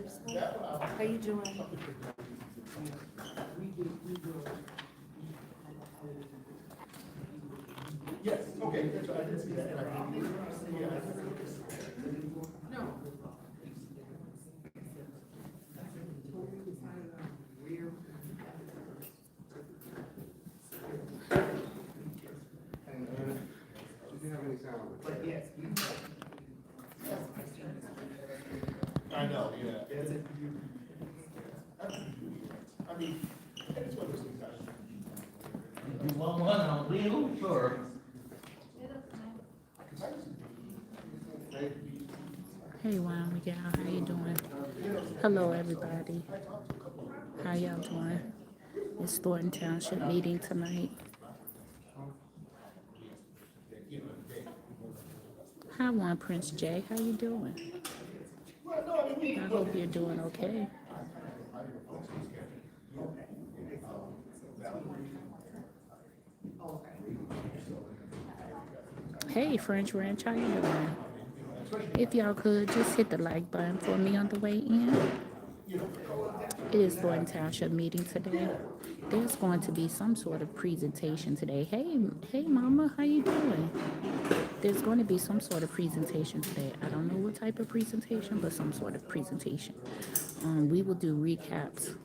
How you doing? Yes, okay, that's right, I didn't see that. I know, yeah. I mean, it's one of those things. You want one on wheels or? Hey, Juan Miguel, how you doing? Hello, everybody. How y'all doing? It's Thornton Township meeting tonight. Hi, Juan Prince J. How you doing? I hope you're doing okay. Hey, French Ranch, how you doing? If y'all could, just hit the like button for me on the way in. It is Thornton Township meeting today. There's going to be some sort of presentation today. Hey, Mama, how you doing? There's going to be some sort of presentation today. I don't know what type of presentation, but some sort of presentation. We will do recaps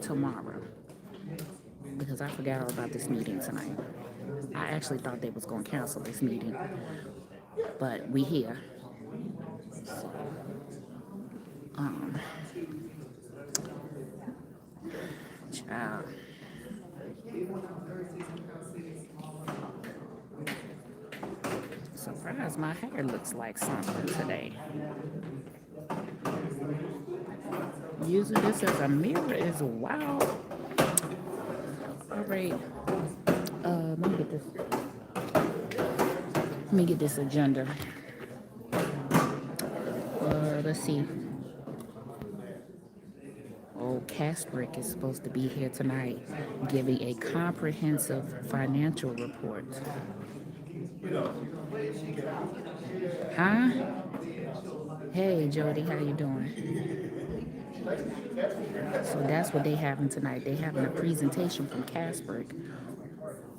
tomorrow because I forgot all about this meeting tonight. I actually thought they was going to cancel this meeting, but we here. So, child. Surprised my hair looks like something today. Using this as a mirror is wild. All right. Let me get this. Let me get this agenda. Let's see. Oh, Casbrick is supposed to be here tonight, giving a comprehensive financial report. Huh? Hey, Jody, how you doing? So that's what they having tonight. They having a presentation from Casbrick,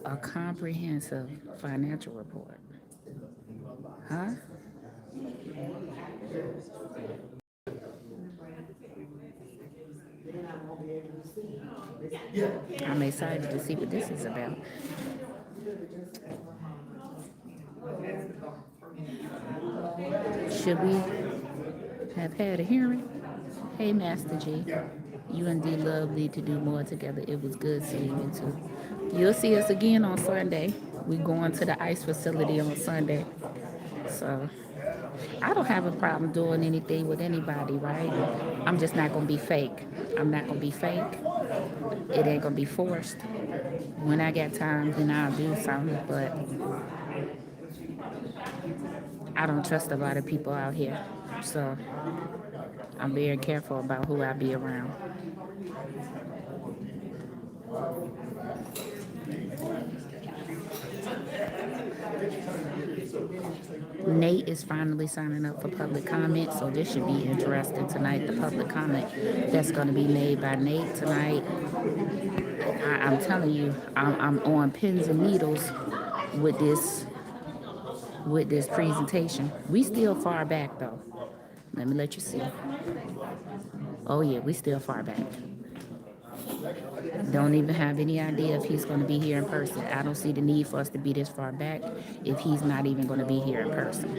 a comprehensive financial report. Huh? I'm excited to see what this is about. Should we have had a hearing? Hey, Master G. You and D Lovely to do more together. It was good seeing you too. You'll see us again on Sunday. We going to the ICE facility on Sunday. So I don't have a problem doing anything with anybody, right? I'm just not gonna be fake. I'm not gonna be fake. It ain't gonna be forced. When I got time, then I'll do something. But I don't trust a lot of people out here. So I'm very careful about who I be around. Nate is finally signing up for public comment, so this should be interesting tonight. The public comment that's going to be made by Nate tonight. I'm telling you, I'm on pins and needles with this presentation. We still far back though. Let me let you see. Oh yeah, we still far back. Don't even have any idea if he's going to be here in person. I don't see the need for us to be this far back if he's not even going to be here in person.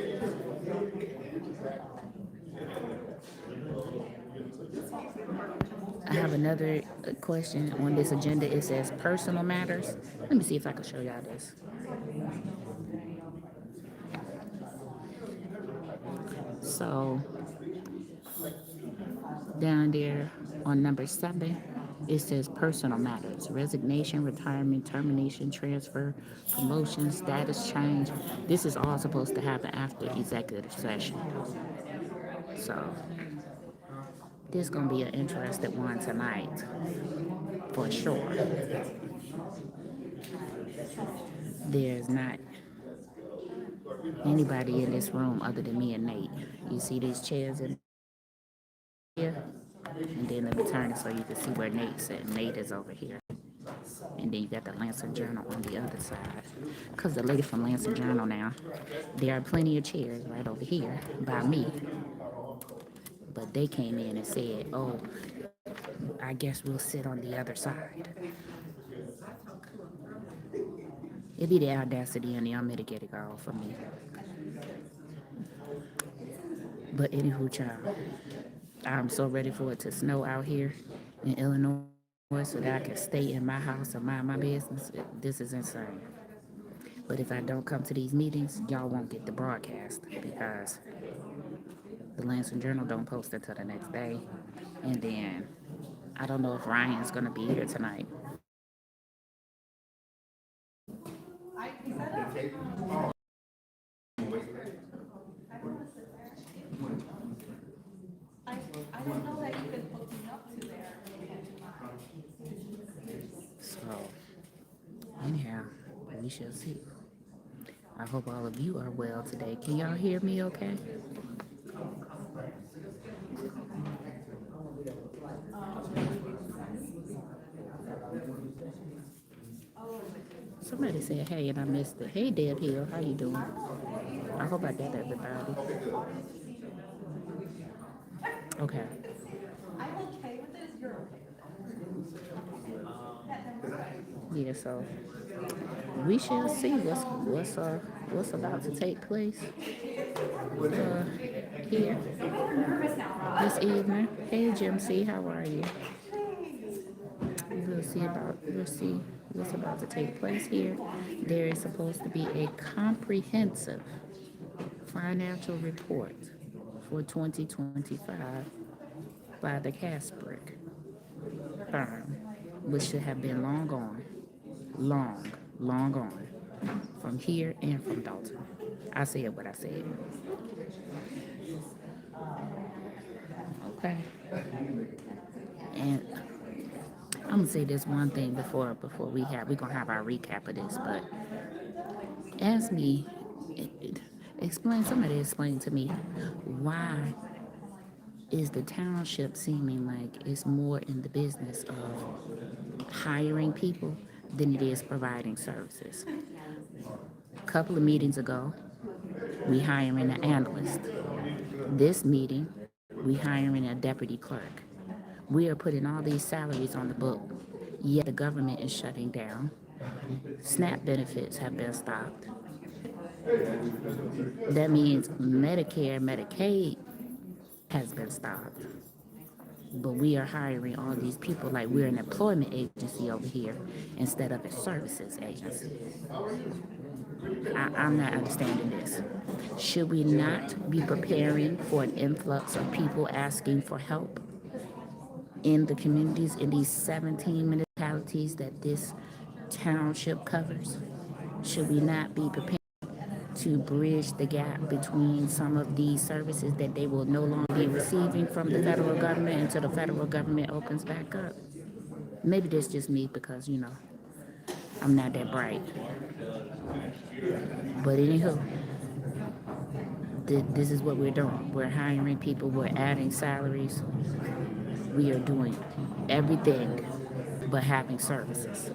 I have another question on this agenda. It says personal matters. Let me see if I can show y'all this. So down there on number 7, it says personal matters: resignation, retirement, termination, transfer, promotion, status change. This is all supposed to happen after executive session. So this is gonna be an interesting one tonight, for sure. There's not anybody in this room other than me and Nate. You see these chairs in and then let me turn it so you can see where Nate's at. Nate is over here. And then you got the Lansing Journal on the other side. Because the lady from Lansing Journal now, there are plenty of chairs right over here by me. But they came in and said, oh, I guess we'll sit on the other side. It'd be the audacity and the unmitigated gall for me. But anywho, child, I'm so ready for it to snow out here in Illinois so that I can stay in my house and mind my business. This is insane. But if I don't come to these meetings, y'all won't get the broadcast because the Lansing Journal don't post until the next day. And then I don't know if Ryan's gonna be here tonight. So anyhow, we shall see. I hope all of you are well today. Can y'all hear me okay? Somebody said hey and I missed it. Hey Deb Hill, how you doing? I hope I got everybody. Okay. Yeah, so we shall see what's about to take place here this evening. Hey Jim C, how are you? We'll see what's about to take place here. There is supposed to be a comprehensive financial report for 2025 by the Casbrick firm, which should have been long gone, long gone, from here and from Dalton. I said what I said. Okay. And I'm gonna say this one thing before we're gonna have our recap of this, but ask me, somebody explain to me why is the township seeming like it's more in the business of hiring people than it is providing services. A couple of meetings ago, we hiring an analyst. This meeting, we hiring a deputy clerk. We are putting all these salaries on the book, yet the government is shutting down. SNAP benefits have been stopped. That means Medicare, Medicaid has been stopped. But we are hiring all these people like we're an employment agency over here instead of a services agency. I'm not understanding this. Should we not be preparing for an influx of people asking for help in the communities in these 17 municipalities that this township covers? Should we not be prepared to bridge the gap between some of these services that they will no longer be receiving from the federal government until the federal government opens back up? Maybe that's just me because, I'm not that bright. But anywho, this is what we're doing. We're hiring people, we're adding salaries. We are doing everything but having services.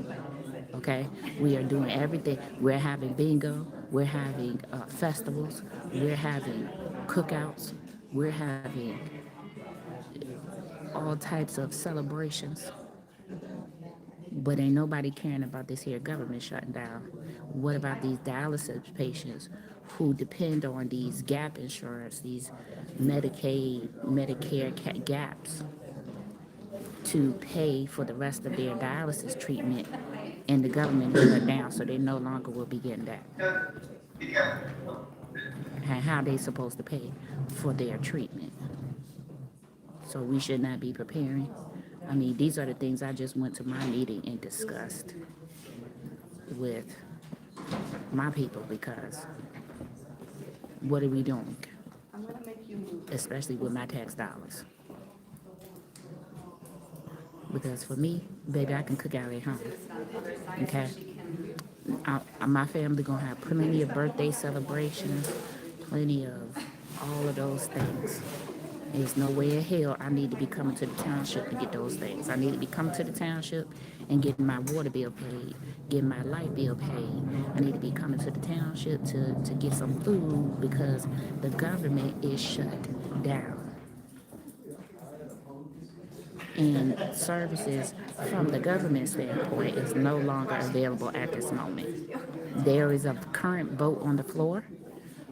Okay, we are doing everything. We're having bingo, we're having festivals, we're having cookouts, we're having all types of celebrations. But ain't nobody caring about this here government shutting down. What about these dialysis patients who depend on these gap insurance, these Medicaid, Medicare gaps to pay for the rest of their dialysis treatment, and the government is shut down, so they no longer will be getting that. And how they supposed to pay for their treatment? So we should not be preparing. I mean, these are the things I just went to my meeting and discussed with my people, because what are we doing? Especially with my tax dollars. Because for me, baby, I can cook out at home. Okay? My family gonna have plenty of birthday celebrations, plenty of all of those things. There's no way in hell I need to be coming to the township to get those things. I need to be coming to the township and getting my water bill paid, getting my light bill paid. I need to be coming to the township to get some food because the government is shut down. And services from the government standpoint is no longer available at this moment. There is a current vote on the floor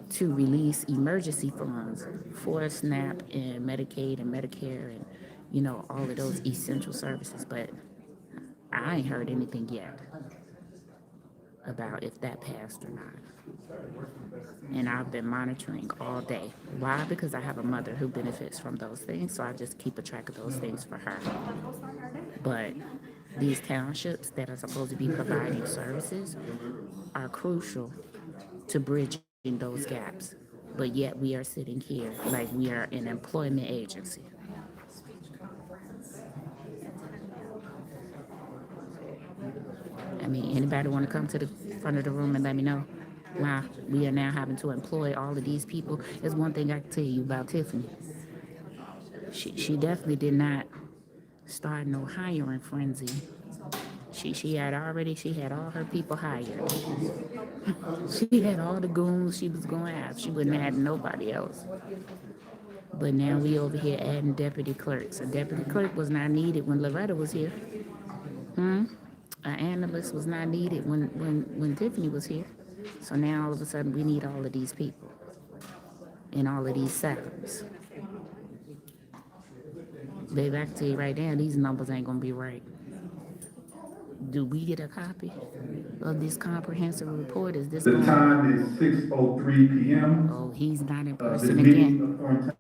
to release emergency funds for SNAP and Medicaid and Medicare and, you know, all of those essential services. But I ain't heard anything yet about if that passed or not. And I've been monitoring all day. Why? Because I have a mother who benefits from those things, so I just keep a track of those things for her. But these townships that are supposed to be providing services are crucial to bridging those gaps. But yet we are sitting here like we are an employment agency. I mean, anybody want to come to the front of the room and let me know why we are now having to employ all of these people? There's one thing I can tell you about Tiffany. She definitely did not start no hiring frenzy. She had all her people hired. She had all the goons she was going to have. She wouldn't have had nobody else. But now we over here adding deputy clerks. A deputy clerk was not needed when Loretta was here. An analyst was not needed when Tiffany was here. So now all of a sudden we need all of these people and all of these salaries. Baby, I can tell you right now, these numbers ain't gonna be right. Do we get a copy of this comprehensive report? Is this The going? time is 6:03 p.m. Oh, he's not in This person meeting again. of Thornton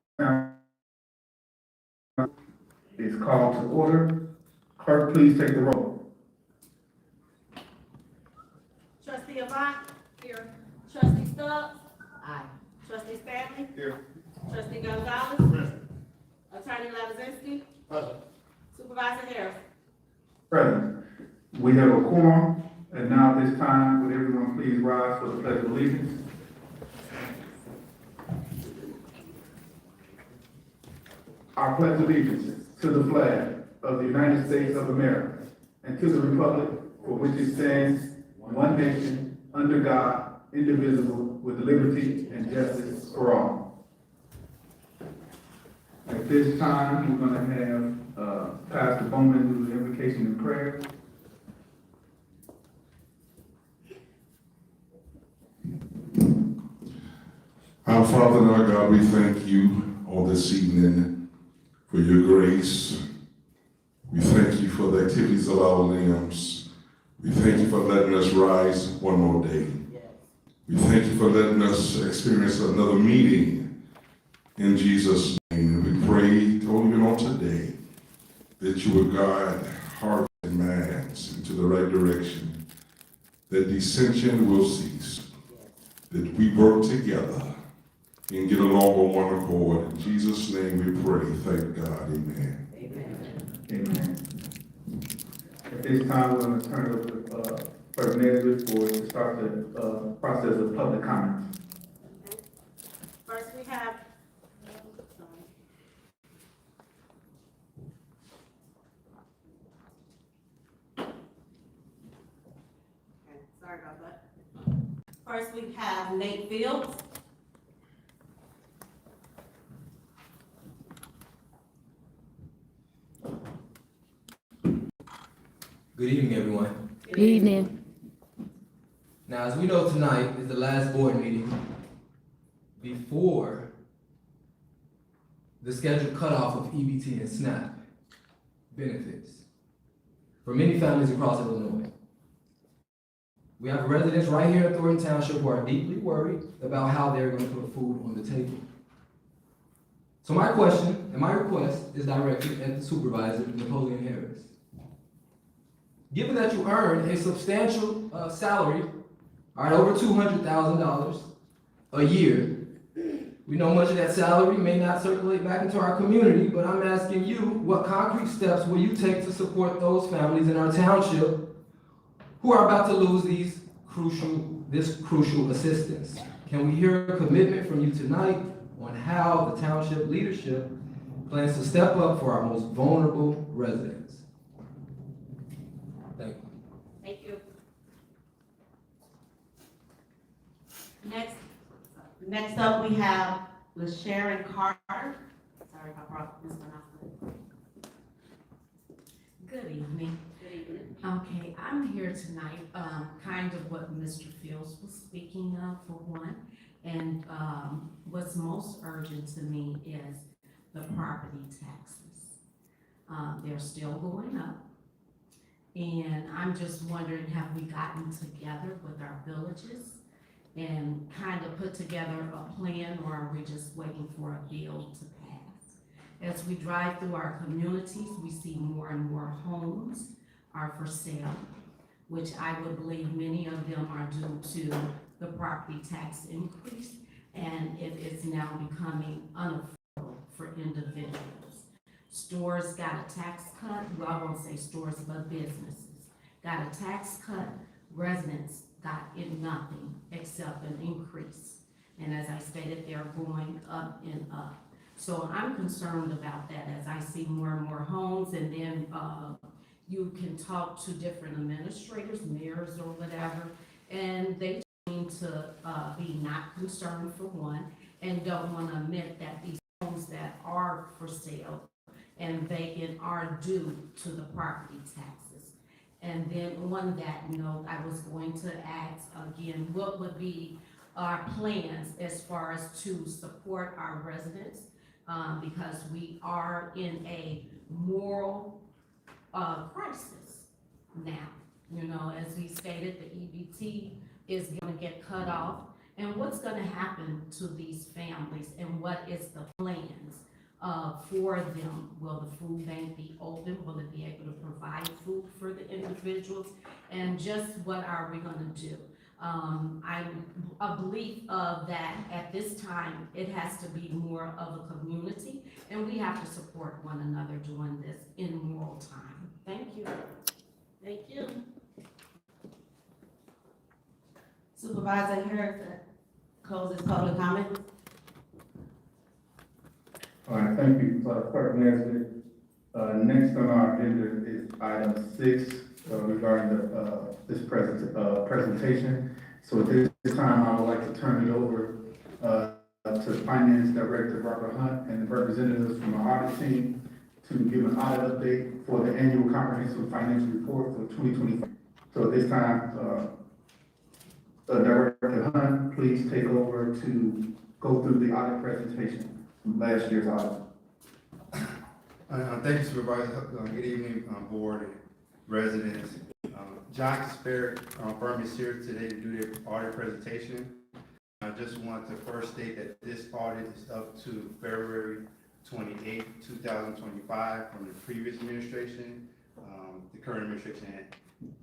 Township is called to order. Clerk, please take the roll. Trustee Avant? Here. Trustee Stubbs? Aye. Trustee Stanley? Here. Trustee Gonzalez? Present. Attorney Labazinski? Present. Supervisor Harris? Present. We have a quorum, and now at this time, would everyone please rise for the pledge of allegiance? I pledge allegiance to the flag of the United States of America and to the republic for which it stands, one nation, under God, indivisible, with liberty and justice for all. At this time, we're going to have Pastor Bowman do the invocation and prayer. Our Father and our God, we thank you on this evening for your grace. We thank you for the activities of our limbs. We thank you for letting us rise one more day. We thank you for letting us experience another meeting in Jesus' name. And we pray, even on today, that you would guide hearts and minds into the right direction, that dissension will cease, that we work together and get along on one accord. In Jesus' name we pray. Thank God. Amen. Amen. At this time, we're going to turn it over to Clerk Nesbitt to start the process of public comments. First, we have. Okay, sorry about that. First, we have Nate Fields. Good evening, everyone. Good evening. Now, as we know, tonight is the last board meeting before the scheduled cutoff of EBT and SNAP benefits for many families across Illinois. We have residents right here in Thornton Township who are deeply worried about how they're going to put food on the table. So my question and my request is directed at the supervisor, Napoleon Harris. Given that you earn a substantial salary, all right, over $200,000 a year, we know much of that salary may not circulate back into our community, but I'm asking you, what concrete steps will you take to support those families in our township who are about to lose this crucial assistance? Can we hear a commitment from you tonight on how the township leadership plans to step up for our most vulnerable residents. Thank you. Thank you. Next up, we have LaSharon Carter. Sorry if I brought this one up. Good evening. Good evening. Okay, I'm here tonight, kind of what Mr. Fields was speaking of for one. And, what's most urgent to me is the property taxes. They're still going up. And I'm just wondering, have we gotten together with our villages and kind of put together a plan, or are we just waiting for a bill to pass? As we drive through our communities, we see more and more homes are for sale, which I would believe many of them are due to the property tax increase, and it is now becoming unaffordable for individuals. Stores got a tax cut, well, I won't say stores, but businesses got a tax cut, residents got nothing except an increase. And as I stated, they're going up and up. So I'm concerned about that as I see more and more homes, and then you can talk to different administrators, mayors or whatever, and they seem to be not concerned for one, and don't want to admit that these homes that are for sale and vacant are due to the property taxes. And then on that note, I was going to ask again, what would be our plans as far as to support our residents? Because we are in a moral crisis now. You know, as we stated, the EBT is going to get cut off. And what's going to happen to these families, and what is the plans for them? Will the food bank be open? Will it be able to provide food for the individuals? And just what are we going to do? I'm a belief of that at this time, it has to be more of a community, and we have to support one another during this immoral time. Thank you. Thank you. Supervisor Harrison closes public comment. All right, thank you, Clerk Nesbitt. Next on our agenda is item 6, regarding this presentation. So at this time, I would like to turn it over to Finance Director Robert Hunt and the representatives from our audit team to give an audit update for the annual comprehensive financial report for 2025. So at this time, Director Hunt, please take over to go through the audit presentation from last year's audit. Thank you, Supervisor. Good evening, board and residents. John Spirit firm is here today to do their audit presentation. I just want to first state that this audit is up to February 28, 2025 from the previous administration. The current administration,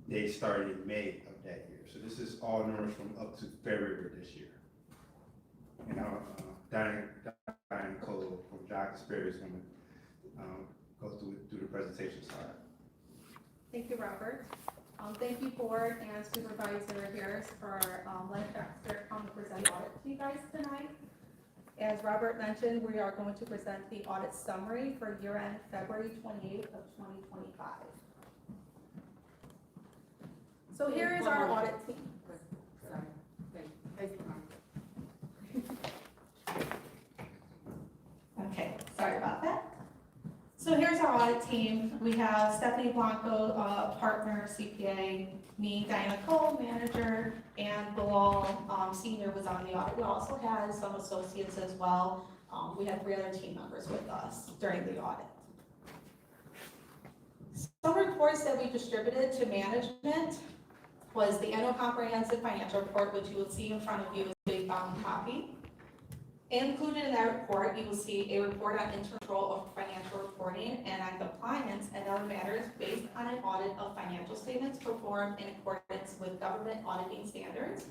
they started in May of that year. So this is all numbers from up to February this year. And Diane Cole from John Spirit is going to go through the presentation slide. Thank you, Robert. Thank you, Board and Supervisor Harris, for letting Dr. come to present the audit to you guys tonight. As Robert mentioned, we are going to present the audit summary for year-end February 28th of 2025. So here is our audit team. Okay, sorry about that. So here's our audit team. We have Stephanie Blanco, partner, CPA, me, Diana Cole, manager, and Bilal, senior, was on the audit. We also had some associates as well. We had 3 other team members with us during the audit. Some reports that we distributed to management was the annual comprehensive financial report, which you will see in front of you is a big copy. Included in that report, you will see a report on internal control of financial reporting and on compliance and other matters based on an audit of financial statements performed in accordance with government auditing standards.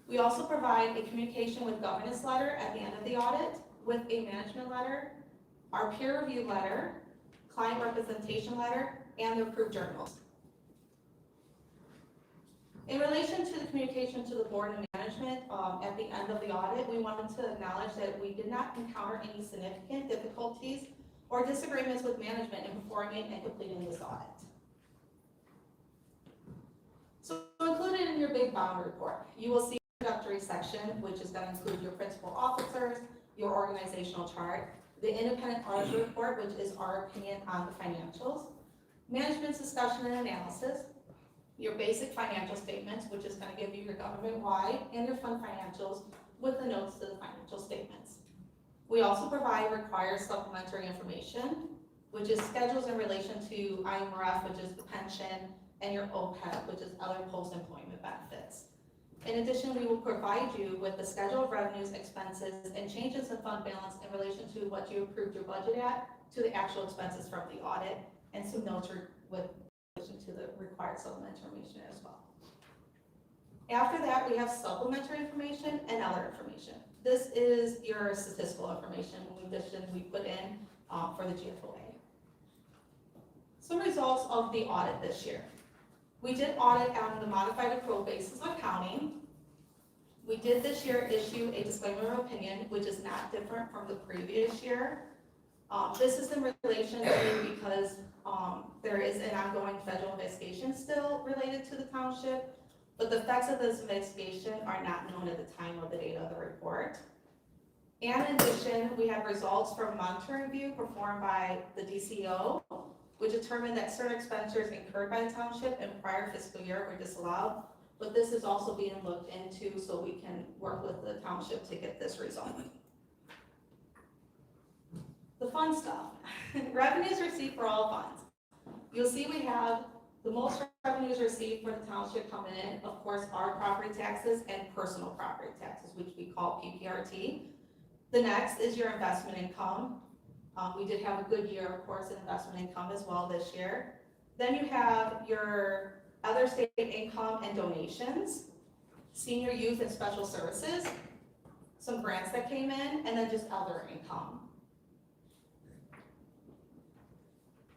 We also provide a communication with governance letter at the end of the audit with a management letter, our peer review letter, client representation letter, and the approved journals. In relation to the communication to the board and management, at the end of the audit, we wanted to acknowledge that we did not encounter any significant difficulties or disagreements with management in performing and completing this audit. So included in your big bond report, you will see the introductory section, which is going to include your principal officers, your organizational chart, the independent auditor report, which is our opinion on the financials, management's discussion and analysis, your basic financial statements, which is going to give you your government-wide and your fund financials with the notes to the financial statements. We also provide required supplementary information, which is schedules in relation to IMRF, which is the pension, and your OPEB, which is other post-employment benefits. In addition, we will provide you with the schedule of revenues, expenses, and changes in fund balance in relation to what you approved your budget at, to the actual expenses from the audit, and some notes with relation to the required supplementary information as well. After that, we have supplementary information and other information. This is your statistical information we put in for the GFOA. Some results of the audit this year. We did audit on the modified accrual basis of accounting. We did this year issue a disclaimer of opinion, which is not different from the previous year. This is in relation to because there is an ongoing federal investigation still related to the township, but the effects of this investigation are not known at the time of the date of the report. And in addition, we have results from monitoring review performed by the DCO, which determined that certain expenditures incurred by the township in prior fiscal year were disallowed, but this is also being looked into so we can work with the township to get this resolved. The fun stuff. Revenues received for all funds. You'll see we have the most revenues received for the township coming in, of course, are property taxes and personal property taxes, which we call PPRT. The next is your investment income. We did have a good year, of course, in investment income as well this year. Then you have your other state income and donations, senior youth and special services, some grants that came in, and then just other income.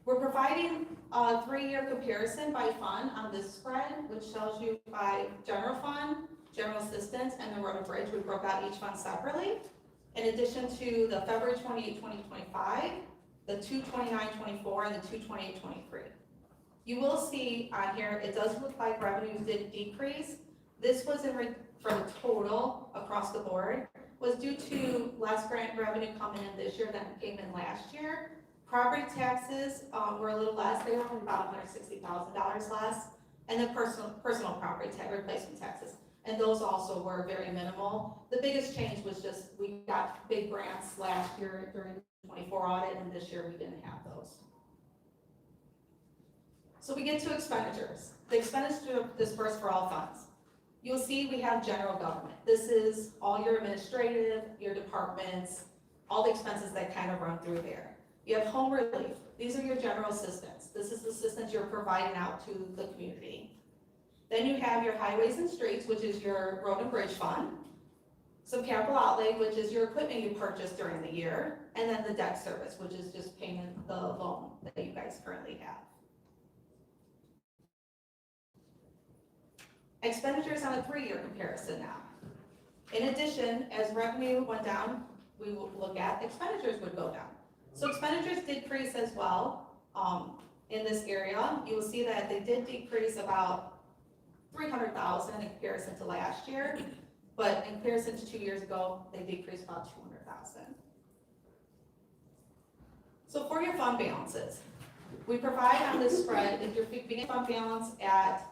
We're providing a 3-year comparison by fund on this spread, which tells you by general fund, general assistance, and the road and bridge. We broke out each fund separately. In addition to the February 28, 2025, the 2/29/24, and the 2/28/23. You will see on here, it does look like revenues did decrease. This was for the total across the board, was due to less grant revenue coming in this year than came in last year. Property taxes were a little less, they were about $160,000 less, and then personal property tax, replacement taxes. And those also were very minimal. The biggest change was just we got big grants last year during the 24 audit, and this year we didn't have those. So we get to expenditures. The expenditure dispersed for all funds. You'll see we have general government. This is all your administrative, your departments, all the expenses that kind of run through there. You have home relief. These are your general assistance. This is the assistance you're providing out to the community. Then you have your highways and streets, which is your road and bridge fund. Some capital outlay, which is your equipment you purchased during the year. And then the debt service, which is just paying the loan that you guys currently have. Expenditures on a 3-year comparison now. In addition, as revenue went down, we will look at expenditures would go down. So expenditures did decrease as well in this area. You will see that they did decrease about $300,000 in comparison to last year, but in comparison to 2 years ago, they decreased about $200,000. So for your fund balances, we provide on this spread, if you're beginning fund balance at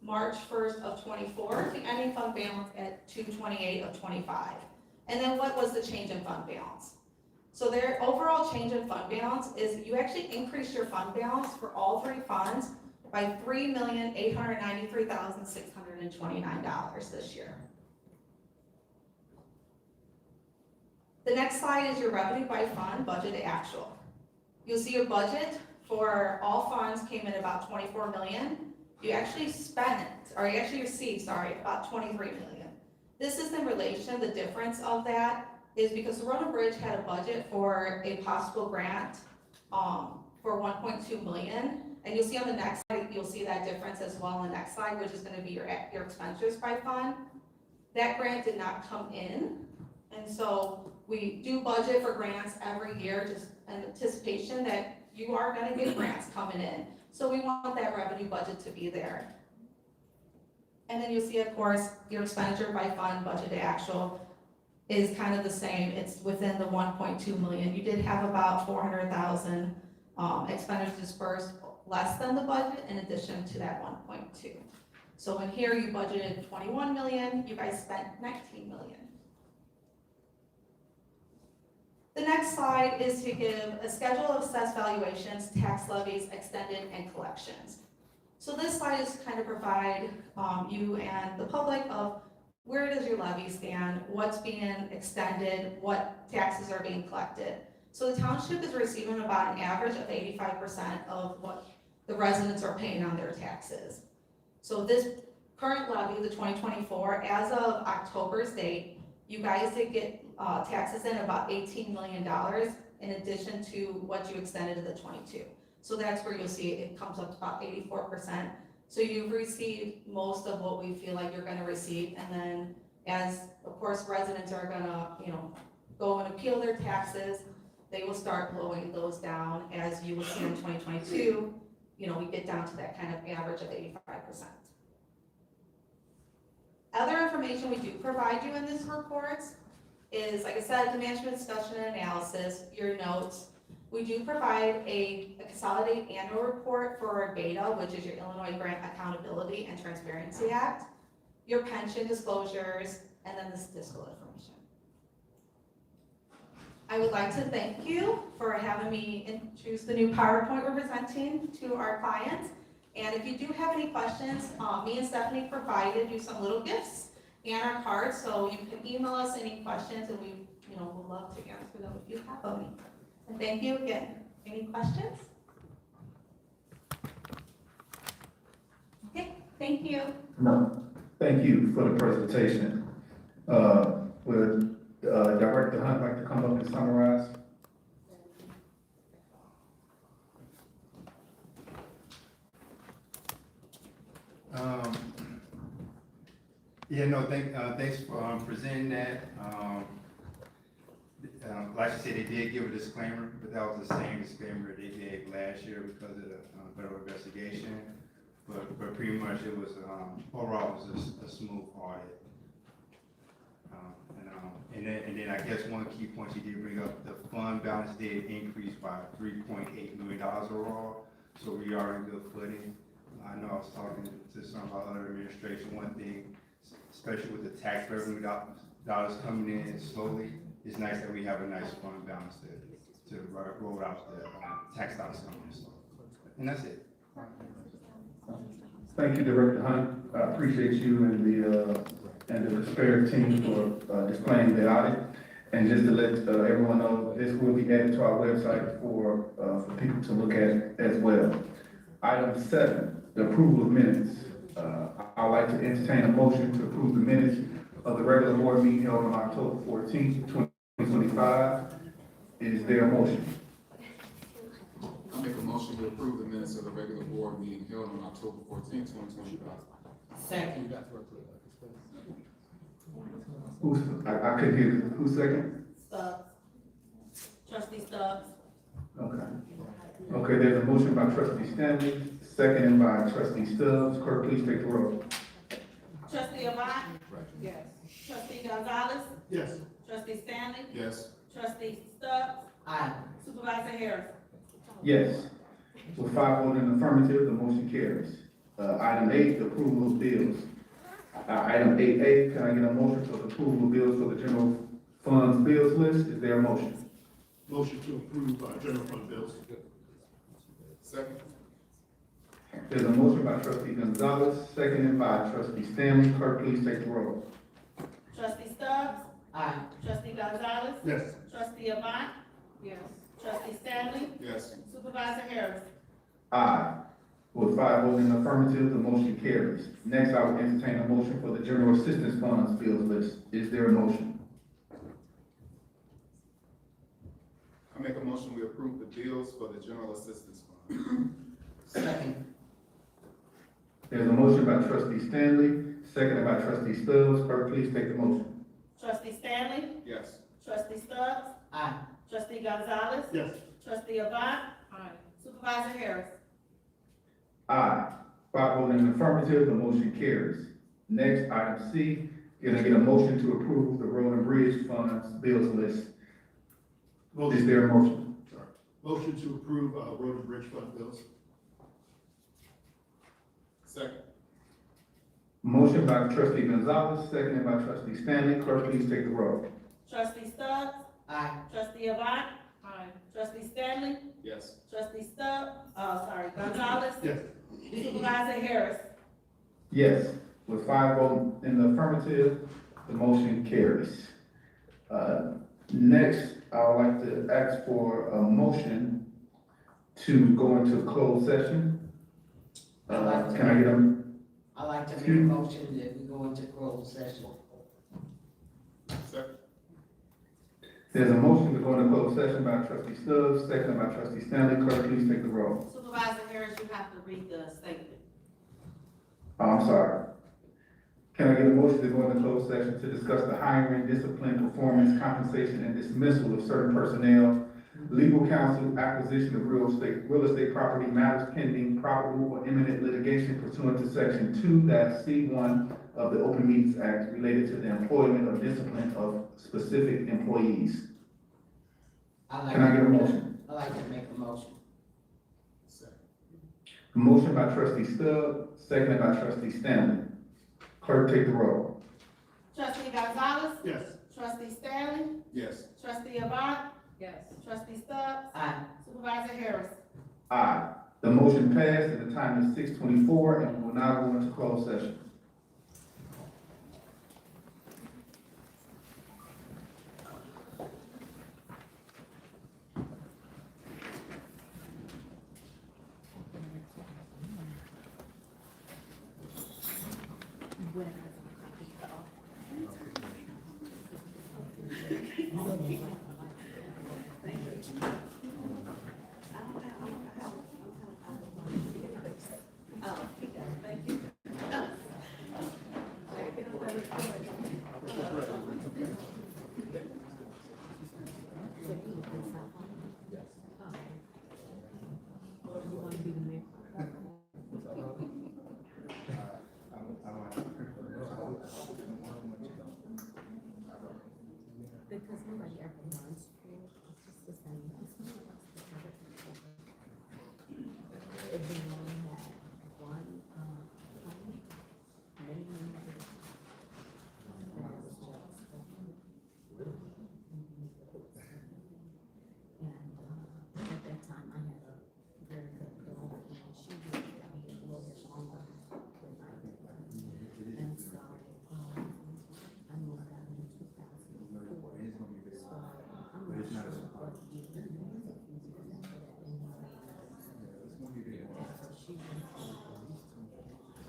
March 1st of 24, the ending fund balance at 2/28 of 25. And then what was the change in fund balance? So their overall change in fund balance is you actually increase your fund balance for all 3 funds by $3,893,629 this year. The next slide is your revenue by fund, budget to actual. You'll see your budget for all funds came in about $24 million. You actually spent, or you actually received, about $23 million. This is in relation, the difference of that is because the Road and Bridge had a budget for a possible grant for $1.2 million, And you'll see on the next slide, you'll see that difference as well on the next slide, which is gonna be your expenditures by fund. That grant did not come in, and so we do budget for grants every year, just in anticipation that you are gonna get grants coming in. So we want that revenue budget to be there. And then you'll see, of course, your expenditure by fund, budget to actual, is kind of the same. It's within the 1.2 million. You did have about 400,000 expenditures dispersed less than the budget in addition to that 1.2. So in here you budgeted 21 million, you guys spent 19 million. The next slide is to give a schedule of assessed valuations, tax levies, extended, and collections. So this slide is to kind of provide you and the public of where does your levy stand, what's being extended, what taxes are being collected. So the township is receiving about an average of 85% of what the residents are paying on their taxes. So this current levy, the 2024, as of October's date, you guys did get taxes in about $18 million in addition to what you extended to the 22. So that's where you'll see it comes up to about 84%. So you've received most of what we feel like you're gonna receive, and then as, of course, residents are gonna, go and appeal their taxes, they will start blowing those down, as you will see in 2022, we get down to that kind of average of 85%. Other information we do provide you in this report is, like I said, the management discussion and analysis, your notes. We do provide a consolidated annual report for our BETA, which is your Illinois Grant Accountability and Transparency Act, your pension disclosures, and then the statistical information. I would like to thank you for having me introduce the new PowerPoint we're presenting to our clients. And if you do have any questions, me and Stephanie provided you some little gifts and our cards, so you can email us any questions, and we, would love to answer them if you have any. And thank you again. Any questions? Okay, thank you. No, thank you for the presentation. Would Director Hunt like to come up and summarize? Thanks for presenting that. Like I said, they did give a disclaimer, but that was the same disclaimer they gave last year because of the federal investigation. But pretty much it was, overall, it was a smooth audit. And then I guess one key point you did bring up, the fund balance did increase by $3.8 million overall, so we are in good footing. I know I was talking to some of our other administration, one thing, especially with the tax revenue dollars coming in slowly, it's nice that we have a nice fund balance to roll out the tax dollars coming in slowly. And that's it. Thank you, Director Hunt. I appreciate you and the Disparate team for displaying the audit. And just to let everyone know, this will be added to our website for people to look at as well. Item 7, the approval of minutes. I'd like to entertain a motion to approve the minutes of the regular board meeting held on October 14th, 2025. Is there a motion? I make a motion to approve the minutes of the regular board meeting held on October 14th, 2025. Second. I couldn't hear you. Who's second? Stubbs. Trustee Stubbs. Okay. Okay, there's a motion by Trustee Stanley, seconded by Trustee Stubbs. Clerk, please take the roll. Trustee Avant. Yes. Trustee Gonzalez. Yes. Trustee Stanley. Yes. Trustee Stubbs. Aye. Supervisor Harris. Yes. With 5 voting in the affirmative, the motion carries. Item 8, the approval of bills. Item 8A, can I get a motion for the approval of bills for the general funds bills list? Is there a motion? Motion to approve general fund bills. Second. There's a motion by Trustee Gonzalez, seconded by Trustee Stanley. Clerk, please take the roll. Trustee Stubbs. Aye. Trustee Gonzalez. Yes. Trustee Avant. Yes. Trustee Stanley. Yes. Supervisor Harris. Aye. With 5 voting in the affirmative, the motion carries. Next, I will entertain a motion for the general assistance funds bills list. Is there a motion? I make a motion we approve the bills for the general assistance fund. Second. There's a motion by trustee Stanley, seconded by trustee Stubbs. Clerk, please take the motion. Trustee Stanley? Yes. Trustee Stubbs? Aye. Trustee Gonzalez? Yes. Trustee Avant? Supervisor Harris? Aye. 5 voting in the affirmative, the motion carries. Next, item C, can I get a motion to approve the road and bridge funds bills list? Is Motion, there a motion? sorry. Motion to approve, road and bridge fund bills. Second. Motion by trustee Gonzalez, seconded by trustee Stanley. Clerk, please take the roll. Trustee Stubbs? Aye. Trustee Avant? Trustee Stanley? Yes. Trustee Gonzalez? Yes. Supervisor Harris? Yes, with 5 voting in the affirmative, the motion carries. Next, I would like to ask for a motion to go into closed session. Can I get a, I'd like to make a motion that we go into closed session. Second. there's a motion to go into closed session by trustee Stubbs, seconded by trustee Stanley. Clerk, please take the roll. Supervisor Harris, you have to read the statement. Oh, I'm sorry. Can I get a motion to go into closed session to discuss the hiring, discipline, performance, compensation, and dismissal of certain personnel, legal counsel, acquisition of real estate property, matters pending, probable or imminent litigation pursuant to section 2-C1 of the Open Meetings Act related to the employment or discipline of specific employees. Can I get a motion? I'd like to make a motion. Second. A motion by trustee Stubbs, seconded by trustee Stanley. Clerk, take the roll. Trustee Gonzalez? Yes. Trustee Stanley? Yes. Trustee Avant? Yes. Trustee Stubbs? Aye. Supervisor Harris? Aye. The motion passed, and the time is 6:24, and we will now go into closed session. Because nobody ever runs for it, it's just the same. If we only had one, claim, maybe we could- that was just, and, at that time, I had a very good girl, and she was a little bit longer than I did. And so, I moved out in 2004. So I'm not sure what year it is. So she was,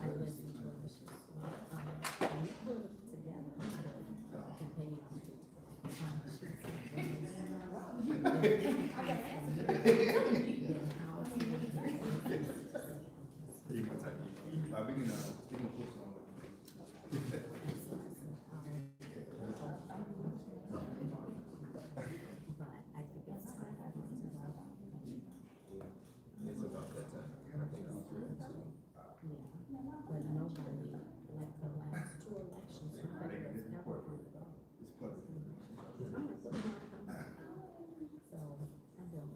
I listened to her, she was, we put it together to pay but nobody, like the last two elections, nobody was ever on the vote. So, I feel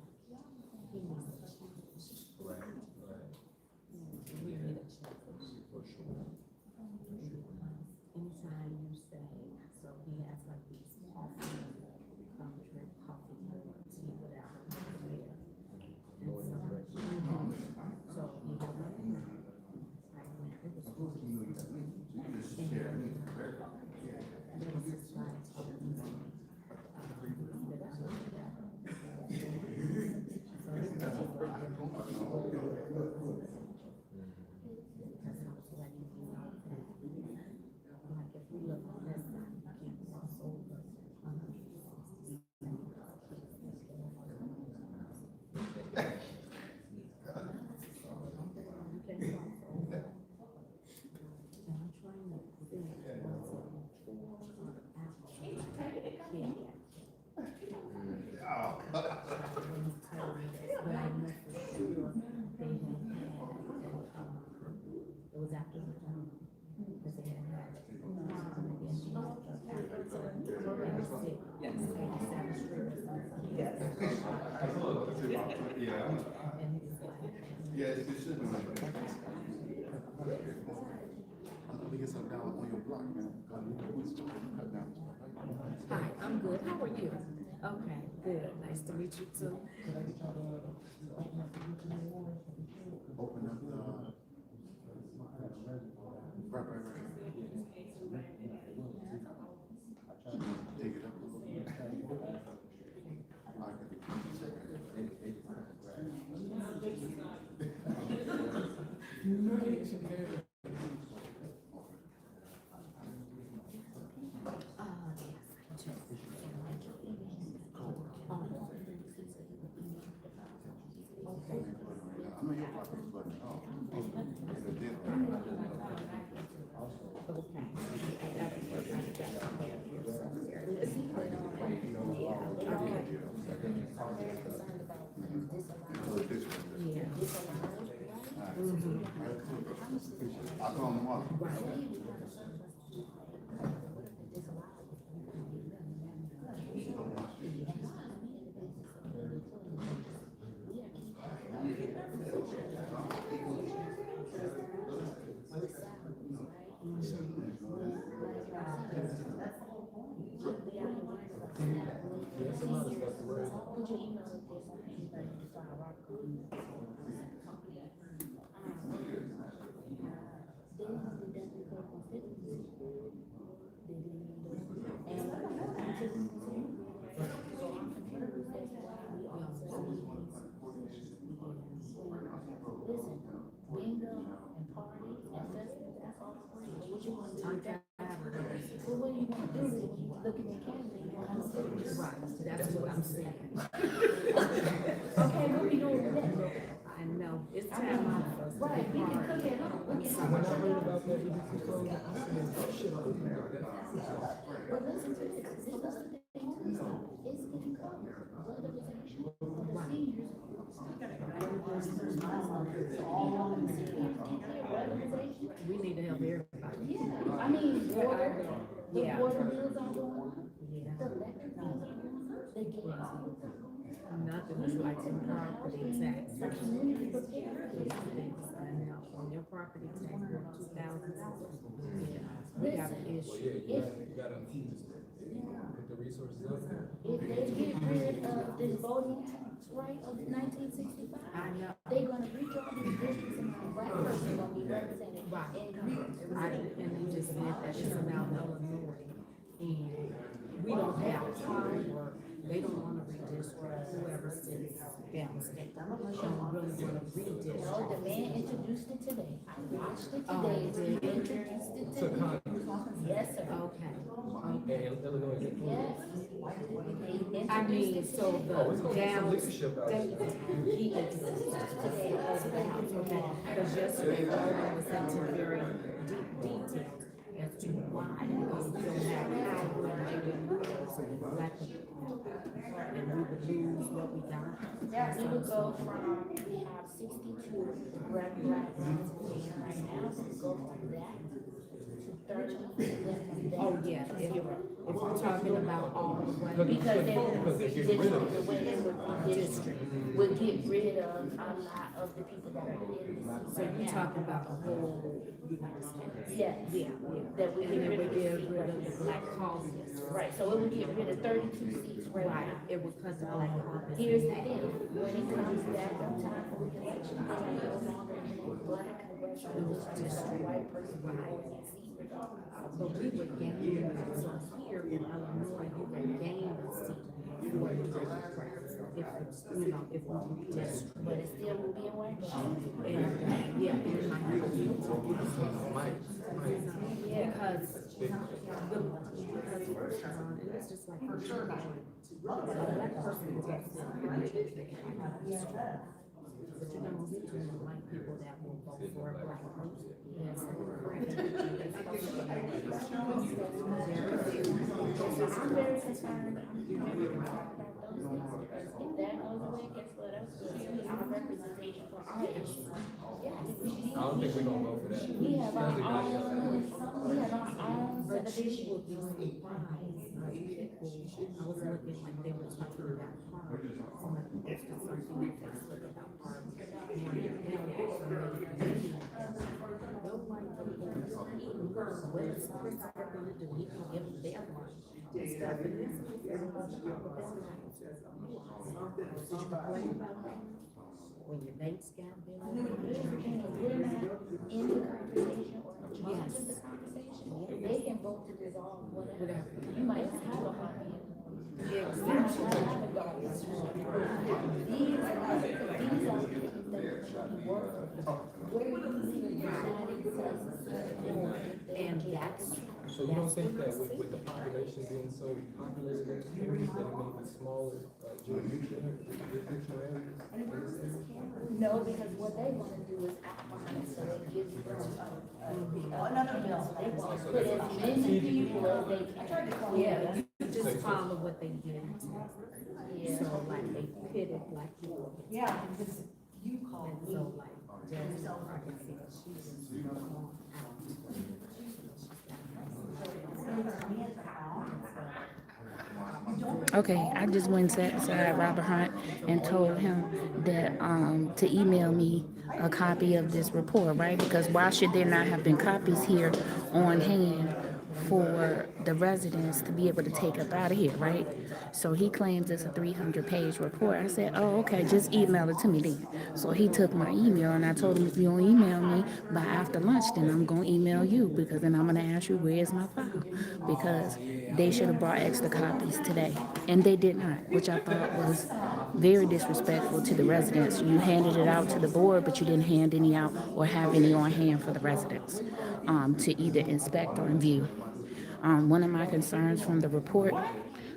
Yeah, it's just. Hi, I'm good. How are you? Okay, good. Nice to meet you too. Open up the. Right. Take it up a little bit. I'll call them up. That's what I'm saying. Okay, what we doing with that? I know, it's time out for us. Right, we can cook at home. We can When I read about that, we just closed, I said, shit, I'm But listen to this, this is the thing, it's getting covered. Whether it's an issue for the seniors. We need to help everybody. Yeah, I mean, water, the Yeah. water bills are going up, Yeah. the electric bills are going up, the gas bills are going up. Nothing is like some property tax. The community prepared. I know, on your property tax, $2,000. Yeah, we got an issue. You gotta put the resources up there. If they get rid of this voting tax rate of 1965, I know. they're gonna reach all these districts and the black person gonna be represented. Right. And And you just said that it's about Illinois, and we don't have power. They don't wanna redistrict whoever sits downstate. Don't really wanna No, the redistrict. man introduced it today. I watched it Oh, today. did He he? introduced it To today. Congress. Yes, sir. Okay. And Illinois is included. Yes. He I mean, introduced it so today. Oh, it's the gonna be some leadership out downstate, there. he introduced it today over the house, okay? Because yesterday, Roland was into very deep detail as to why we don't have power, they would lose black people. And we would lose what we got. We would go from, we have 62 black residents right now, so we go from that to 30. Oh, yeah, if we're talking about all the way. Because they would, Because they're getting rid of it. the way they would district, would get rid of a lot of the people that are in the So city you're right now. talking about the whole United States? Yes. Yeah, That we and get it rid would of get the seat rid of the black representation. caucus. Right, so it would get rid of 32 seats right Right, now. it would cut the black caucus. Here's the thing, when it comes back up time for election, they are no longer in a black congressional district, a white person will hold that seat. But we would gain, so here in Illinois, you would gain a seat for the Democrats. If it's, you know, if we district. But it still will be in white. And, yeah, it might not be. Because and it's just like, for sure, a black person gets it. But you're gonna see too many white people that will vote for a black person. Yes. I'm very concerned, I'm very concerned about those things, because if that goes away, guess what else? Our representation for our issues. I don't think we're gonna vote for that. We have our Sounds like own, we have our own But you subdivision. will be surprised people, I was looking like they were talking about harm. So I think it's just something that they said about harm. What is the principal gonna do? He can give them their money. And stuff, and this is- When your mates got bills. We're not in the conversation or involved in the conversation. They can vote to dissolve whatever. You might have a copy. These are the things that work. Where you see the United States. And that's. So you don't think that with the population being so populated in this area, that it may be smaller, jurisdictional areas? No, because what they wanna do is outline, so it gives them another bill. They wanna put as many people as they can. Yeah, you just follow what they do. Yeah. So like they pitted black people. Yeah. You call it so like, just so I can see that she was going out. Okay, I just went and sat beside Robert Hunt and told him that, to email me a copy of this report, right? Because why should there not have been copies here on hand for the residents to be able to take up out of here, right? So he claims it's a 300-page report. I said, oh, okay, just email it to me then. So he took my email and I told him, if you don't email me by after lunch, then I'm gonna email you, because then I'm gonna ask you, where's my file? Because they should have brought extra copies today, and they did not, which I thought was very disrespectful to the residents. You handed it out to the board, but you didn't hand any out or have any on hand for the residents to either inspect or review. One of my concerns from the report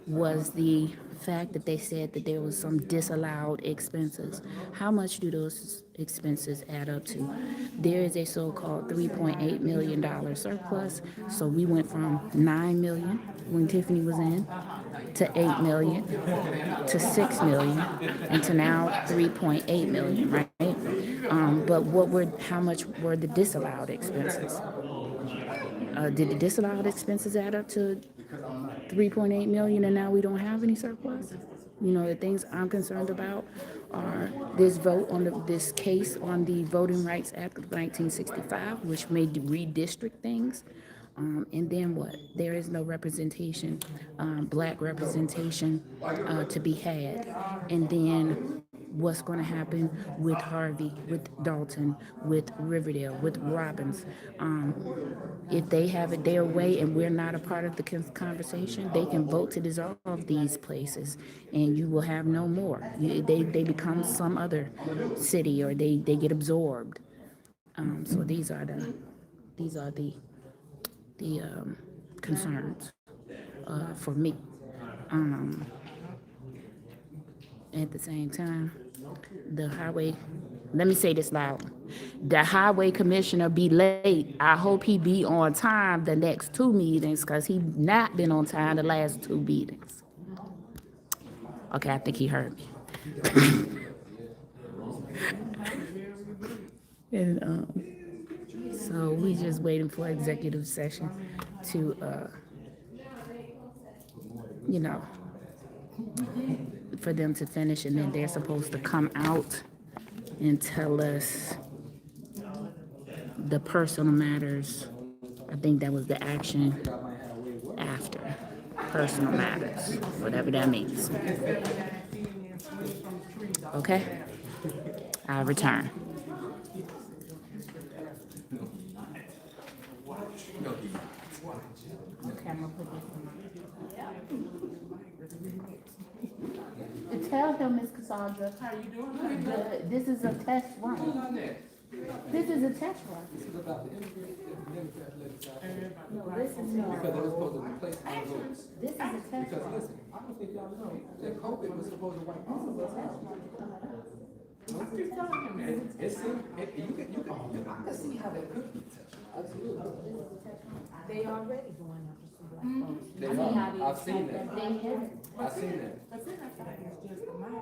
was the fact that they said that there was some disallowed expenses. How much do those expenses add up to? There is a so-called $3.8 million surplus. So we went from 9 million when Tiffany was in to 8 million to 6 million and to now 3.8 million, right? But how much were the disallowed expenses? Did the disallowed expenses add up to 3.8 million and now we don't have any surplus? You know, the things I'm concerned about are this vote on this case on the Voting Rights Act of 1965, which may redistrict things. And then what? There is no representation, black representation to be had. And then what's going to happen with Harvey, with Dalton, with Riverdale, with Robbins? If they have it their way and we're not a part of the conversation, they can vote to dissolve these places and you will have no more. They become some other city or they get absorbed. So these are the concerns for me. At the same time, the highway, let me say this loud. The highway commissioner be late. I hope he be on time the next 2 meetings, because he not been on time the last 2 meetings. Okay, I think he heard me. And so we just waiting for executive session to, for them to finish, and then they're supposed to come out and tell us the personal matters. I think that was the action after personal matters, whatever that means. Okay? I return. Okay, I'm gonna put this on. Tell him, Miss Cassandra. How you doing? Good. This is a test run. This is a test run. This is about the immigrant side. No, this is not. Because they were supposed to replace all those. This is a test Because run. listen, I don't think y'all know that COVID was supposed to wipe all of us out. I'm just telling you, man. I can see how that could be touched. Absolutely. They already going after some black folks. They I mean, are. how do you I've seen expect that. they have it? I've seen that. But then I feel like it's just a mind.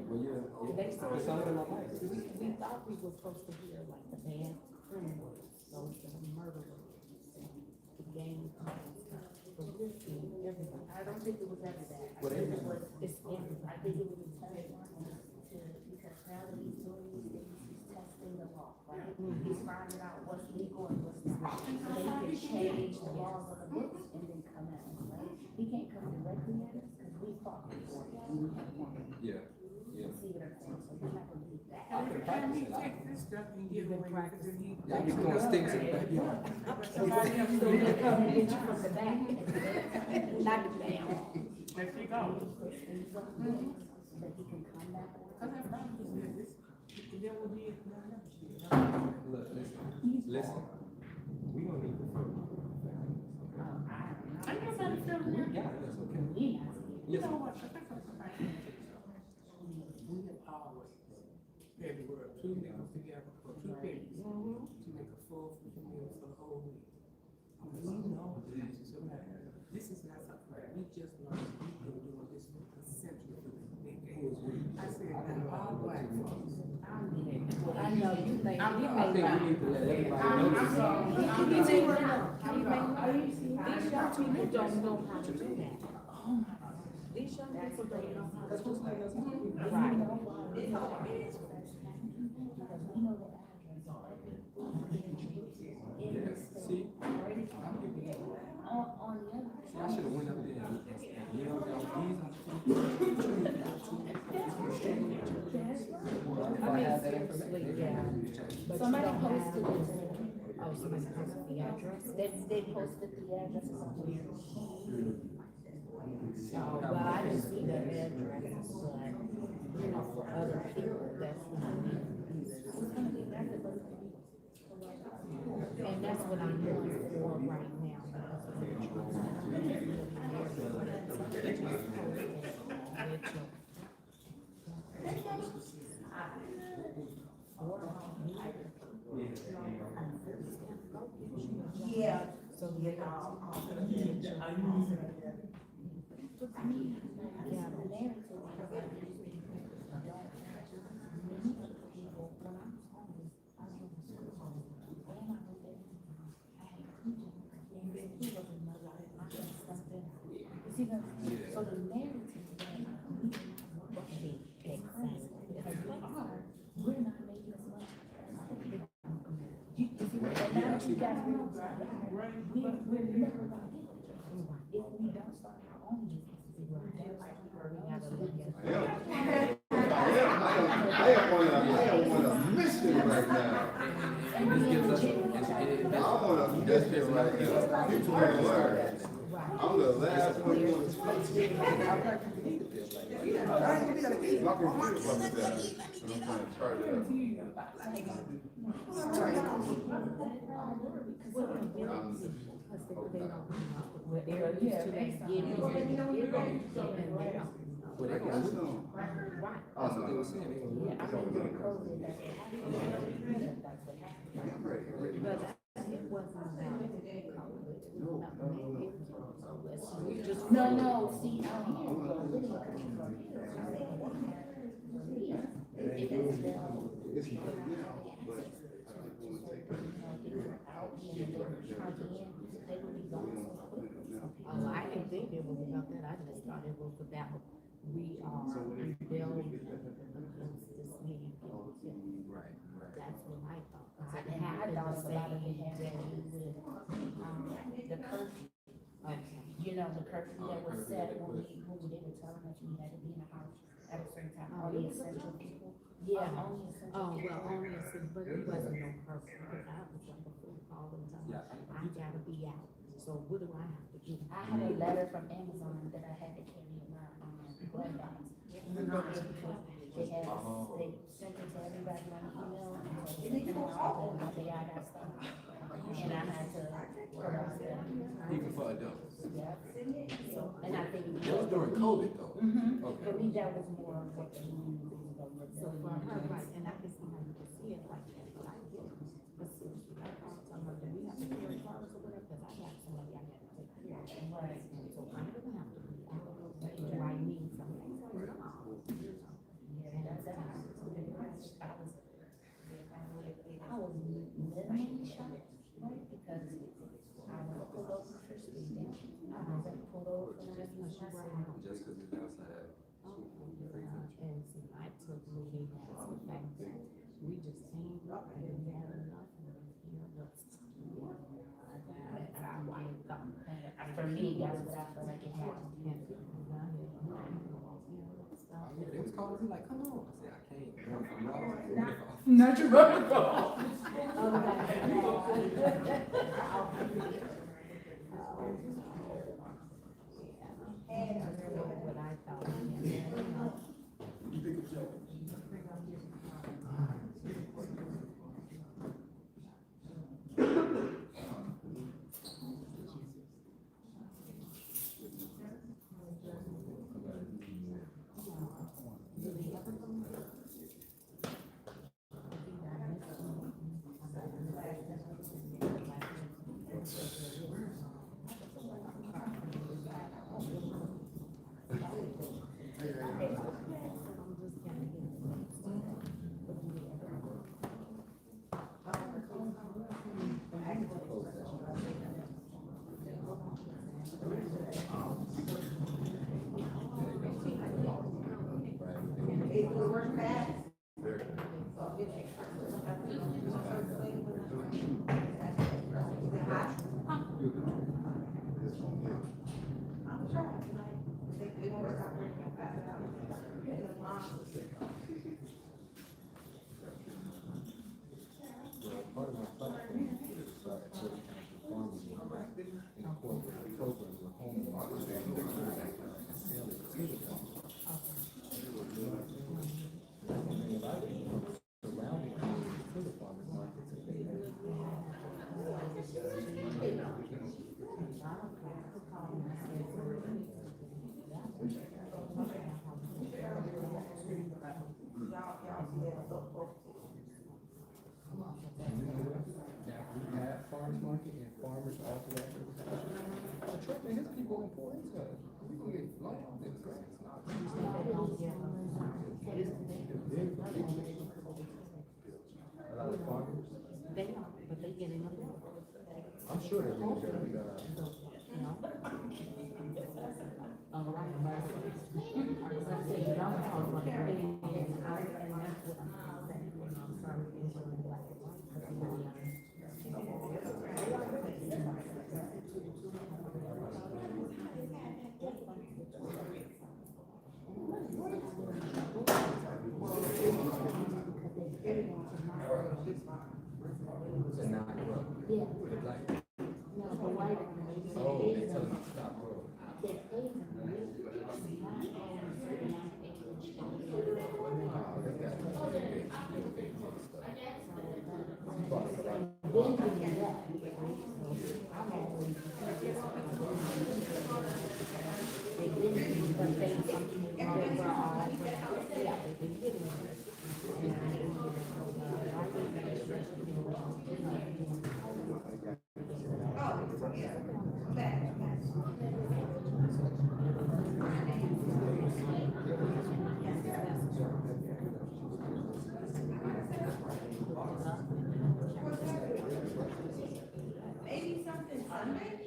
Well, yeah. They But some of them are nice. We thought we were supposed to hear like the bad criminals, those that are murderers, the gang. I don't think it was ever that. I think it was, I think it was a test to, because now that he's doing these things, he's testing the law, right? He's finding out what's legal and what's not. So that he can change the laws of the books and then come at us, right? He can't come directly at us because we fought before him and we have won. Yeah, yeah. See what I'm saying? So we're not gonna do that. Y'all be throwing sticks in the backyard. Somebody else is gonna come and get you from the back. Knock it down. There she go. So that he can come back. Look, listen. We don't need to further. I guess I'm still We here. got it, that's okay. We not. You know Listen, what? We have always, every word, two meals together for two pennies, to make a full meal for the whole week. We know this is okay. This is not something that we just learned, we've been doing this for a century. I said, now, all black folks. I know you think. I think we need to let everybody know this. These young people don't know how to do that. These young people don't know how to do that. Right. See? On the other. See, I should've went up there and yelled out, if I had that information. Somebody posted it. Oh, somebody posted the address? They posted the address or something. Oh, well, I didn't see the address, but, you know, for other people, that's not. And that's what I'm doing for right now. Yeah. So they all. So the narrative, we're not making as much. You see what that now you got we're never gonna get it. If we don't start our own businesses, we gotta look at. I am on a mission right now. And this gives us, and I'm on a mission right now. You trying to learn. I'm the last one you want to speak. My computer fucked up, and I'm trying to charge it up. well, they got some. That's what they were saying. They gonna No, see, out here, Oh, I didn't think it was about that, I just thought it was about, we are rebelling against this man. Right. That's what I thought. I thought a lot of it had to do with, the curfew. Okay. You know, the curfew that was set when they were telling us we had to be in the house at a certain time, only essential people. Yeah. Only essential Oh, people. well, only a certain, but it wasn't no purpose, because I was like a fool all the time. Yeah. I gotta be out, so what do I have to do? I had a letter from Amazon that I had to carry in my, glove box. They sent it to everybody on email, and they I got stuff. And I had to promote them. Even for adults. Yeah. So, and I think. That was during COVID though. Okay. For me, that was more of what the community was going So for her, right, and I can see how you can see it like that, but I get it. But seriously, I thought someone, do we have to carry cars or whatever, because I got somebody I had to take care of. Right. And so I'm gonna have to be out, do I need something? Yeah, that's it. I was minimally shocked, right, because I was pulled over for speeding. I Just because it's outside. And see, I took moving past the fact that we just came up and we had enough of it here, but for me, that's what I feel like it had to be. They was calling me like, come on. I said, I can't. Not your brother. What I thought. Farmers market and farmers all throughout the truck and his people import into it. We can get lost in the grass. A lot of farmers. They are, but they get enough. I'm sure they're really good. And now, Yeah. the black. No, the white. Oh, they tell them to stop, bro. Maybe something Sunday?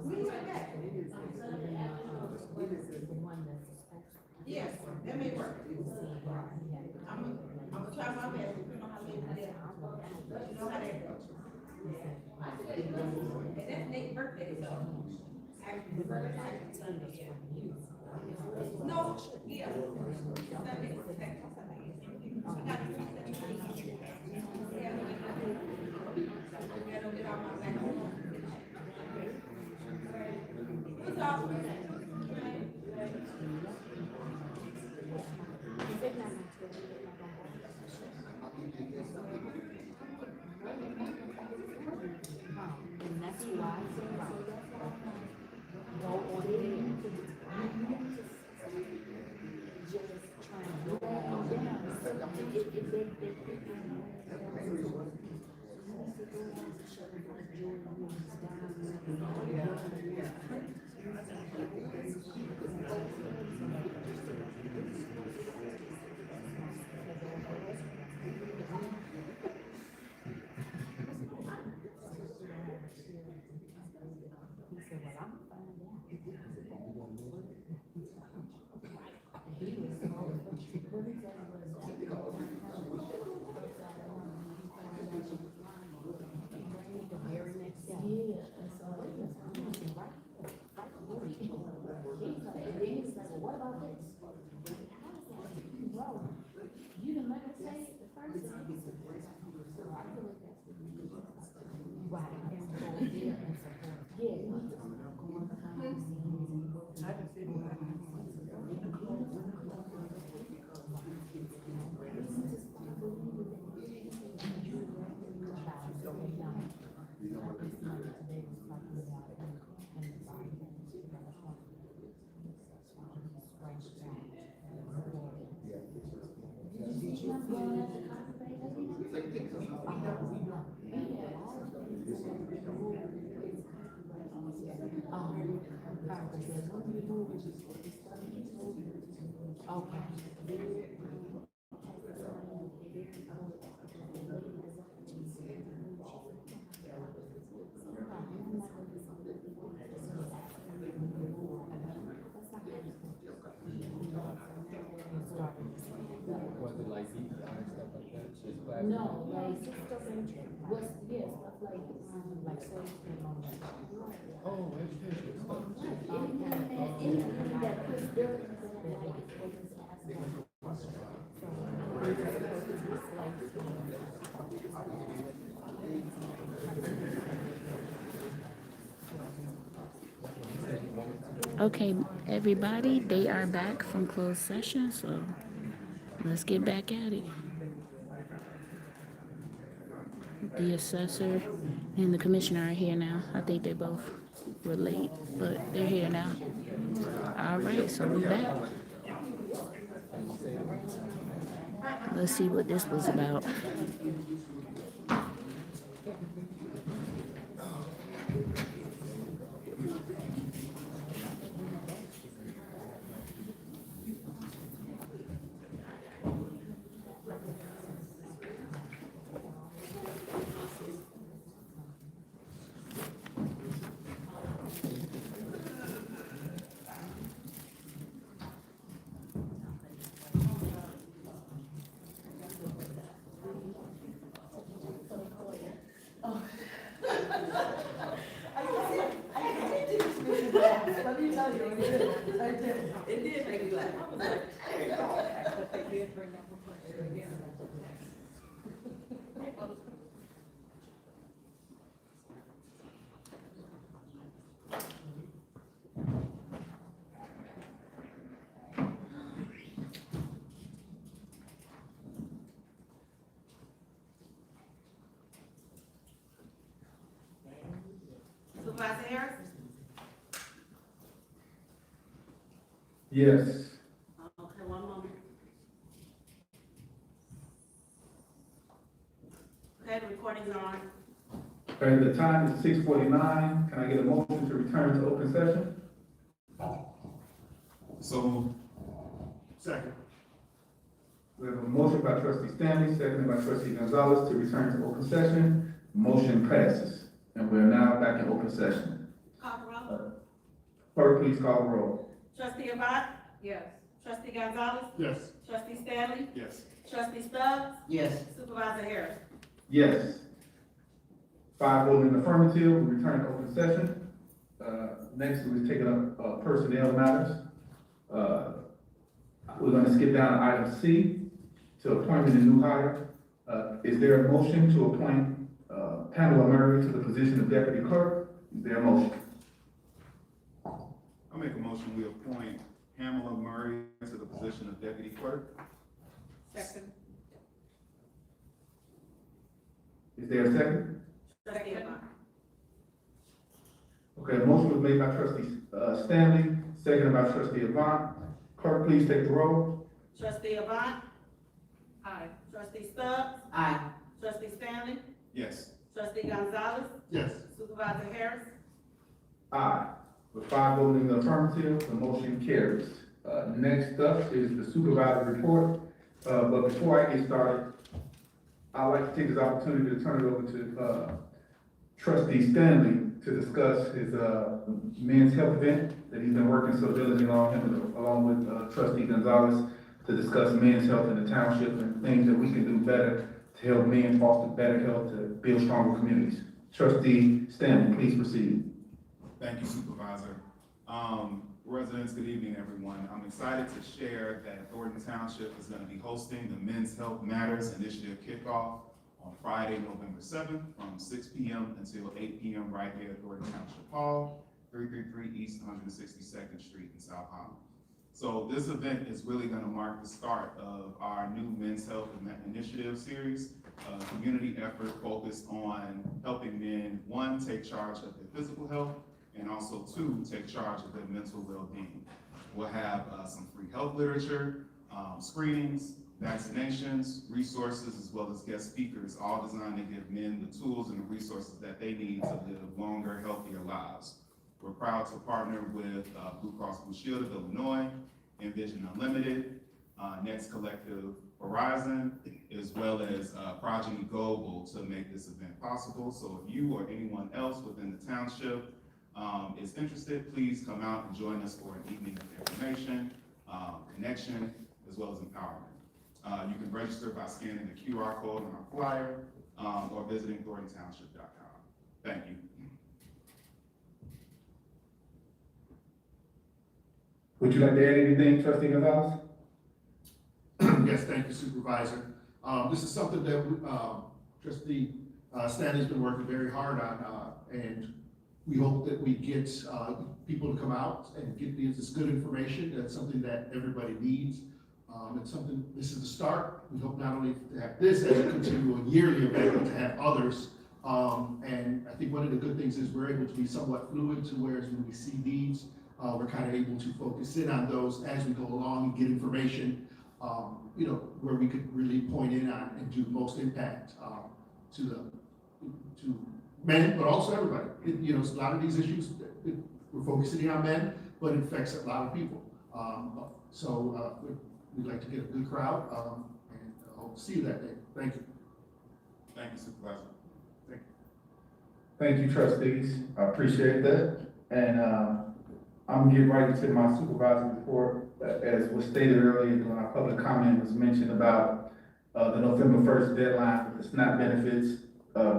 We went back. Yes, that may work. I'm gonna try my best. You know how they do that. You know how they do. And that's Nate's birthday, so. No, yeah. Sunday. And that's why go on in. Just trying to go on He said, well, I'm Was it like deep and stuff like that? Just class? No, like, what's, yes, stuff like social and all that. Oh, education stuff. Anything that puts dirt in that, like, okay, everybody, they are back from closed session, so let's get back at it. The assessor and the commissioner are here now. I think they both were late, but they're here now. All right, so we're back. Let's see what this was about. It did make me laugh. Supervisor Harris? Yes. Okay, one moment. Okay, the recording's on. Okay, the time is 6:49. Can I get a motion to return to open session? So, Second. We have a motion by trustee Stanley, seconded by trustee Gonzalez to return to open session. Motion passes, and we are now back in open session. Call the roll. Clerk, please call the roll. Trustee Avant? Yes. Trustee Gonzalez? Yes. Trustee Stanley? Yes. Trustee Stubbs? Yes. Supervisor Harris? Yes. 5 voting in the affirmative, we return to open session. Next, we're taking up personnel matters. We're gonna skip down to item C, to appointment and new hire. Is there a motion to appoint Pamela Murray to the position of deputy clerk? Is there a motion? I make a motion, we appoint Pamela Murray to the position of deputy clerk. Second. Is there a second? Trustee Avant? Okay, a motion was made by trustee Stanley, seconded by trustee Avant. Clerk, please take the roll. Trustee Avant? Aye. Trustee Stubbs? Aye. Trustee Stanley? Yes. Trustee Gonzalez? Yes. Supervisor Harris? Aye. With 5 voting in the affirmative, the motion carries. Next up is the supervisor report. But before I get started, I'd like to take this opportunity to turn it over to trustee Stanley to discuss his men's health event that he's been working so diligently on, him along with trustee Gonzalez. to discuss men's health in the township and things that we can do better to help men foster better health to build stronger communities. Trustee Stanley, please proceed. Thank you, Supervisor. Residents, good evening, everyone. I'm excited to share that Thornton Township is going to be hosting the Men's Health Matters Initiative kickoff on Friday, November 7th from 6 p.m. until 8 p.m. right here at Thornton Township Hall, 333 East 162nd Street in South Holland. So this event is really going to mark the start of our new Men's Health Initiative series, a community effort focused on helping men, one, take charge of their physical health, and also two, take charge of their mental well-being. We'll have some free health literature, screenings, vaccinations, resources, as well as guest speakers, all designed to give men the tools and the resources that they need to live longer, healthier lives. We're proud to partner with Blue Cross Blue Shield of Illinois, Envision Unlimited, Next Collective Horizon, as well as Progeny Global to make this event possible. So if you or anyone else within the township is interested, please come out and join us for an evening of information, connection, as well as empowerment. You can register by scanning the QR code on our flyer or visiting thorntontownship.com. Thank you. Would you like to add anything, Trustee Gonzalez? Yes, thank you, Supervisor. This is something that Trustee Stanley's been working very hard on, and we hope that we get people to come out and get this good information. That's something that everybody needs. It's something, this is the start. We hope not only to have this as a continual yearly event, but to have others. And I think one of the good things is we're able to be somewhat fluid to whereas when we see needs, we're kind of able to focus in on those as we go along and get information, where we could really point in on and do the most impact to men, but also everybody. A lot of these issues, we're focusing on men, but it affects a lot of people. So we'd like to get a good crowd, and hope to see you that day. Thank you. Thank you, Supervisor. Thank you, trustees. I appreciate that. And I'm gonna get right into my supervisor report. As was stated earlier, when our public comment was mentioned about the November 1st deadline for the SNAP benefits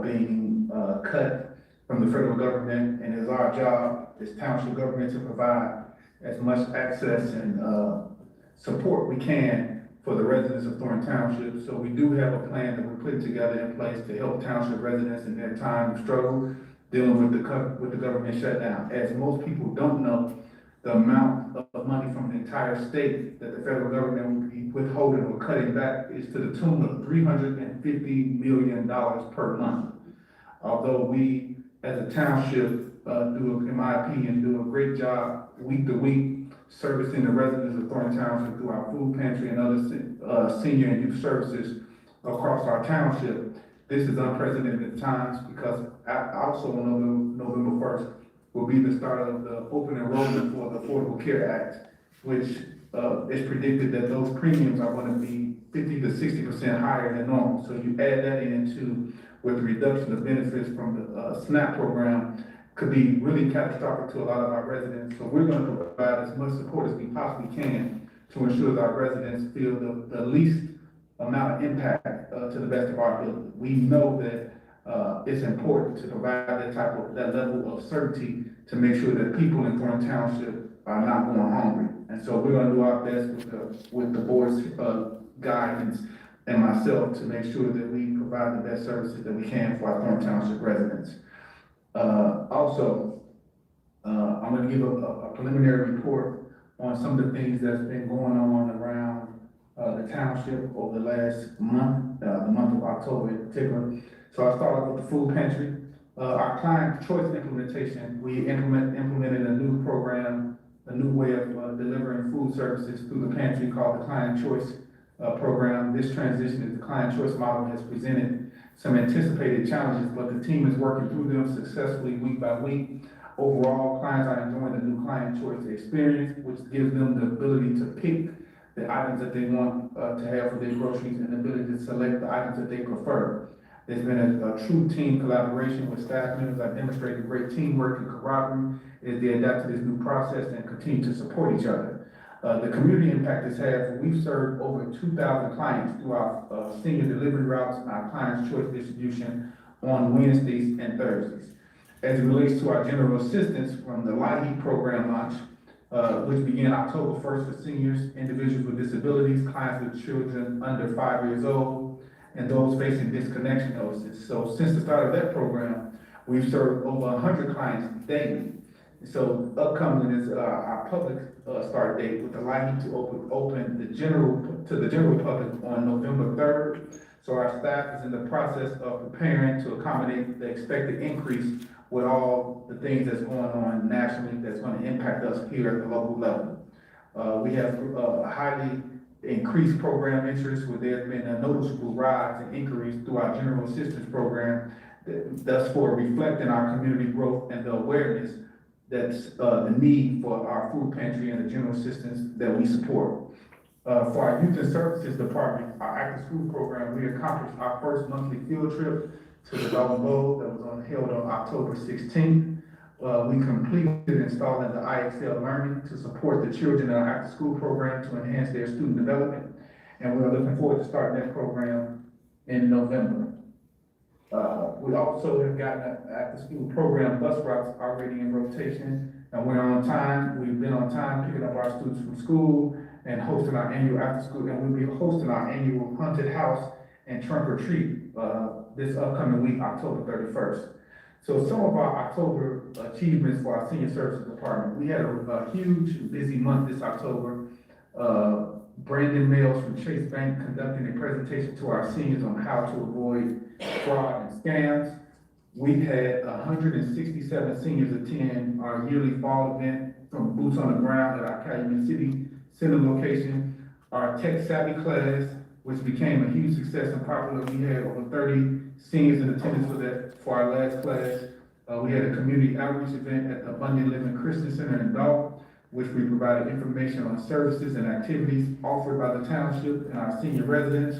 being cut from the federal government, and it's our job as township government to provide as much access and support we can for the residents of Thornton Township. So we do have a plan that we're putting together in place to help township residents in their time of struggle dealing with the government shutdown. As most people don't know, the amount of money from the entire state that the federal government will be withholding or cutting back is to the tune of $350 million per month. Although we, as a township, in my opinion, do a great job week to week servicing the residents of Thornton Township through our food pantry and other senior and youth services across our township. This is unprecedented times because also on November 1st will be the start of the open enrollment for the Affordable Care Act, which is predicted that those premiums are going to be 50 to 60% higher than normal. So you add that into with the reduction of benefits from the SNAP program could be really catastrophic to a lot of our residents. So we're going to provide as much support as we possibly can to ensure that our residents feel the least amount of impact to the best of our ability. We know that it's important to provide that level of certainty to make sure that people in Thornton Township are not going hungry. And so we're going to do our best with the board's guidance and myself to make sure that we provide the best services that we can for our Thornton Township residents. Also, I'm going to give a preliminary report on some of the things that's been going on around the township over the last month, the month of October in particular. So I'll start off with the food pantry. Our client choice implementation, we implemented a new program, a new way of delivering food services through the pantry called the Client Choice program. This transition is the Client Choice model has presented some anticipated challenges, but the team is working through them successfully week by week. Overall, clients are enjoying the new Client Choice experience, which gives them the ability to pick the items that they want to have for their groceries and the ability to select the items that they prefer. There's been a true team collaboration with staff members that demonstrated great teamwork and camaraderie as they adapt to this new process and continue to support each other. The community impact this has, we've served over 2,000 clients through our senior delivery routes and our client's choice distribution on Wednesdays and Thursdays. As it relates to our general assistance from the LIHEAP program launch, which began October 1st for seniors, individuals with disabilities, clients with children under 5 years old, and those facing disconnection notices. So since the start of that program, we've served over 100 clients daily. So upcoming is our public start date with the LIHEAP to open the general public on November 3rd. So our staff is in the process of preparing to accommodate the expected increase with all the things that's going on nationally that's going to impact us here at the local level. We have a highly increased program interest where there's been a noticeable rise in inquiries through our general assistance program, thus for reflecting our community growth and the awareness that's the need for our food pantry and the general assistance that we support. For our youth and services department, our after school program, we accomplished our first monthly field trip to the Dalton Bowl that was held on October 16th. We completed installing the IXL learning to support the children in our after school program to enhance their student development. And we are looking forward to starting that program in November. We also have gotten an after-school program bus routes already in rotation, and we're on time. We've been on time picking up our students from school and hosting our annual after-school, and we'll be hosting our annual haunted house and trunk or treat this upcoming week, October 31st. So some of our October achievements for our senior services department, we had a huge busy month this October. Brandon Mills from Chase Bank conducting a presentation to our seniors on how to avoid fraud and scams. We had 167 seniors attend our yearly fall event from Boots on the Ground at our Calumet City Center location. Our Tech Savvy class, which became a huge success and popular. We had over 30 seniors in attendance for our last class. We had a community outreach event at the Abundant Living Christian Center in Dalton, which we provided information on services and activities offered by the township and our senior residents.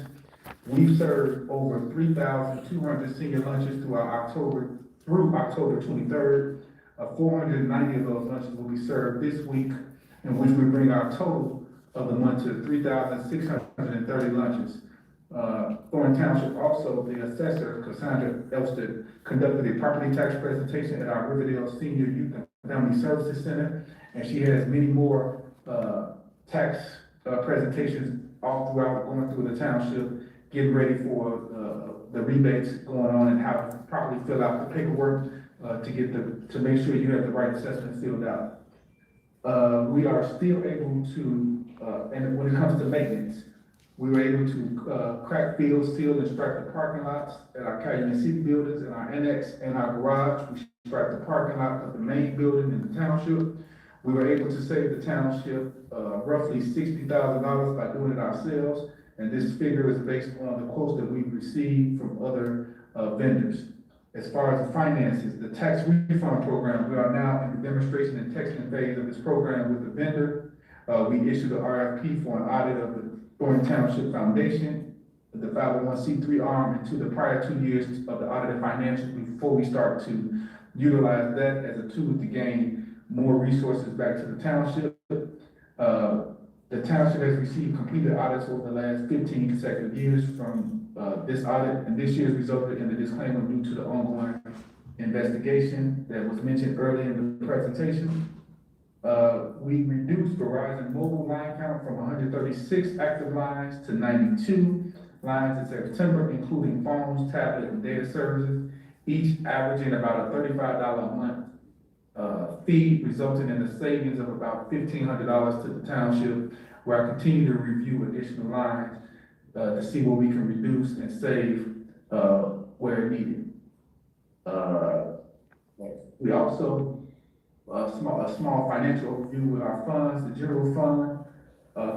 We've served over 3,200 senior lunches through October 23rd. 490 of those lunches will be served this week, in which we bring our total of the month to 3,630 lunches. Thornton Township also, the assessor, Cassandra Elster, conducted a property tax presentation at our Riverdale Senior Youth and Family Services Center, and she has many more tax presentations all throughout going through the township, getting ready for the rebates going on and how to properly fill out the paperwork to make sure you have the right assessment filled out. We are still able to, and when it comes to maintenance, we were able to crack fields, seal and stripe the parking lots at our Calumet City buildings and our annex and our garage. We striped the parking lot of the main building in the township. We were able to save the township roughly $60,000 by doing it ourselves, and this figure is based on the quotes that we've received from other vendors. As far as the finances, the tax refund program, we are now in the demonstration and testing phase of this program with the vendor. We issued an RFP for an audit of the Thornton Township Foundation, the 501c3 arm, into the prior 2 years of the audited financials before we start to utilize that as a tool to gain more resources back to the township. The township has received completed audits over the last 15 consecutive years from this audit, and this year's resulted in the disclaimer due to the ongoing investigation that was mentioned earlier in the presentation. We reduced Verizon mobile line count from 136 active lines to 92 lines in September, including phones, tablet, and data services, each averaging about a $35 a month fee, resulting in a savings of about $1,500 to the township, where I continue to review additional lines to see what we can reduce and save where needed. We also a small financial overview with our funds. The general fund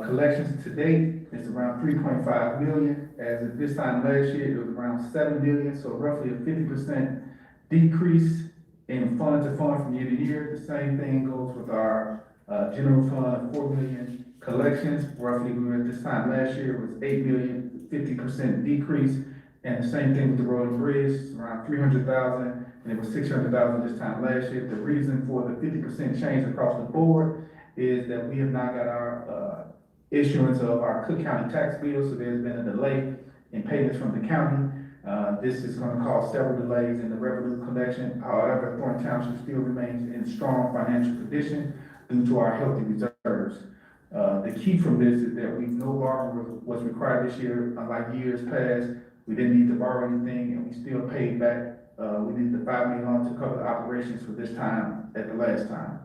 collections to date is around 3.5 million. As of this time last year, it was around 7 million, so roughly a 50% decrease in fund to fund from year to year. The same thing goes with our general fund, 4 million collections. Roughly, we were at this time last year, it was 8 million, 50% decrease. And the same thing with the road and bridge, around 300,000, and it was 600,000 this time last year. The reason for the 50% change across the board is that we have not got our, issuance of our Cook County tax bill, so there's been a delay in payments from the county. This is gonna cause several delays in the revenue collection. However, Thornton Township still remains in strong financial condition due to our healthy reserves. The key from this is that no borrowing was required this year, unlike years past. We didn't need to borrow anything, and we still paid back. We needed the $5 million to cover the operations for this time at the last time.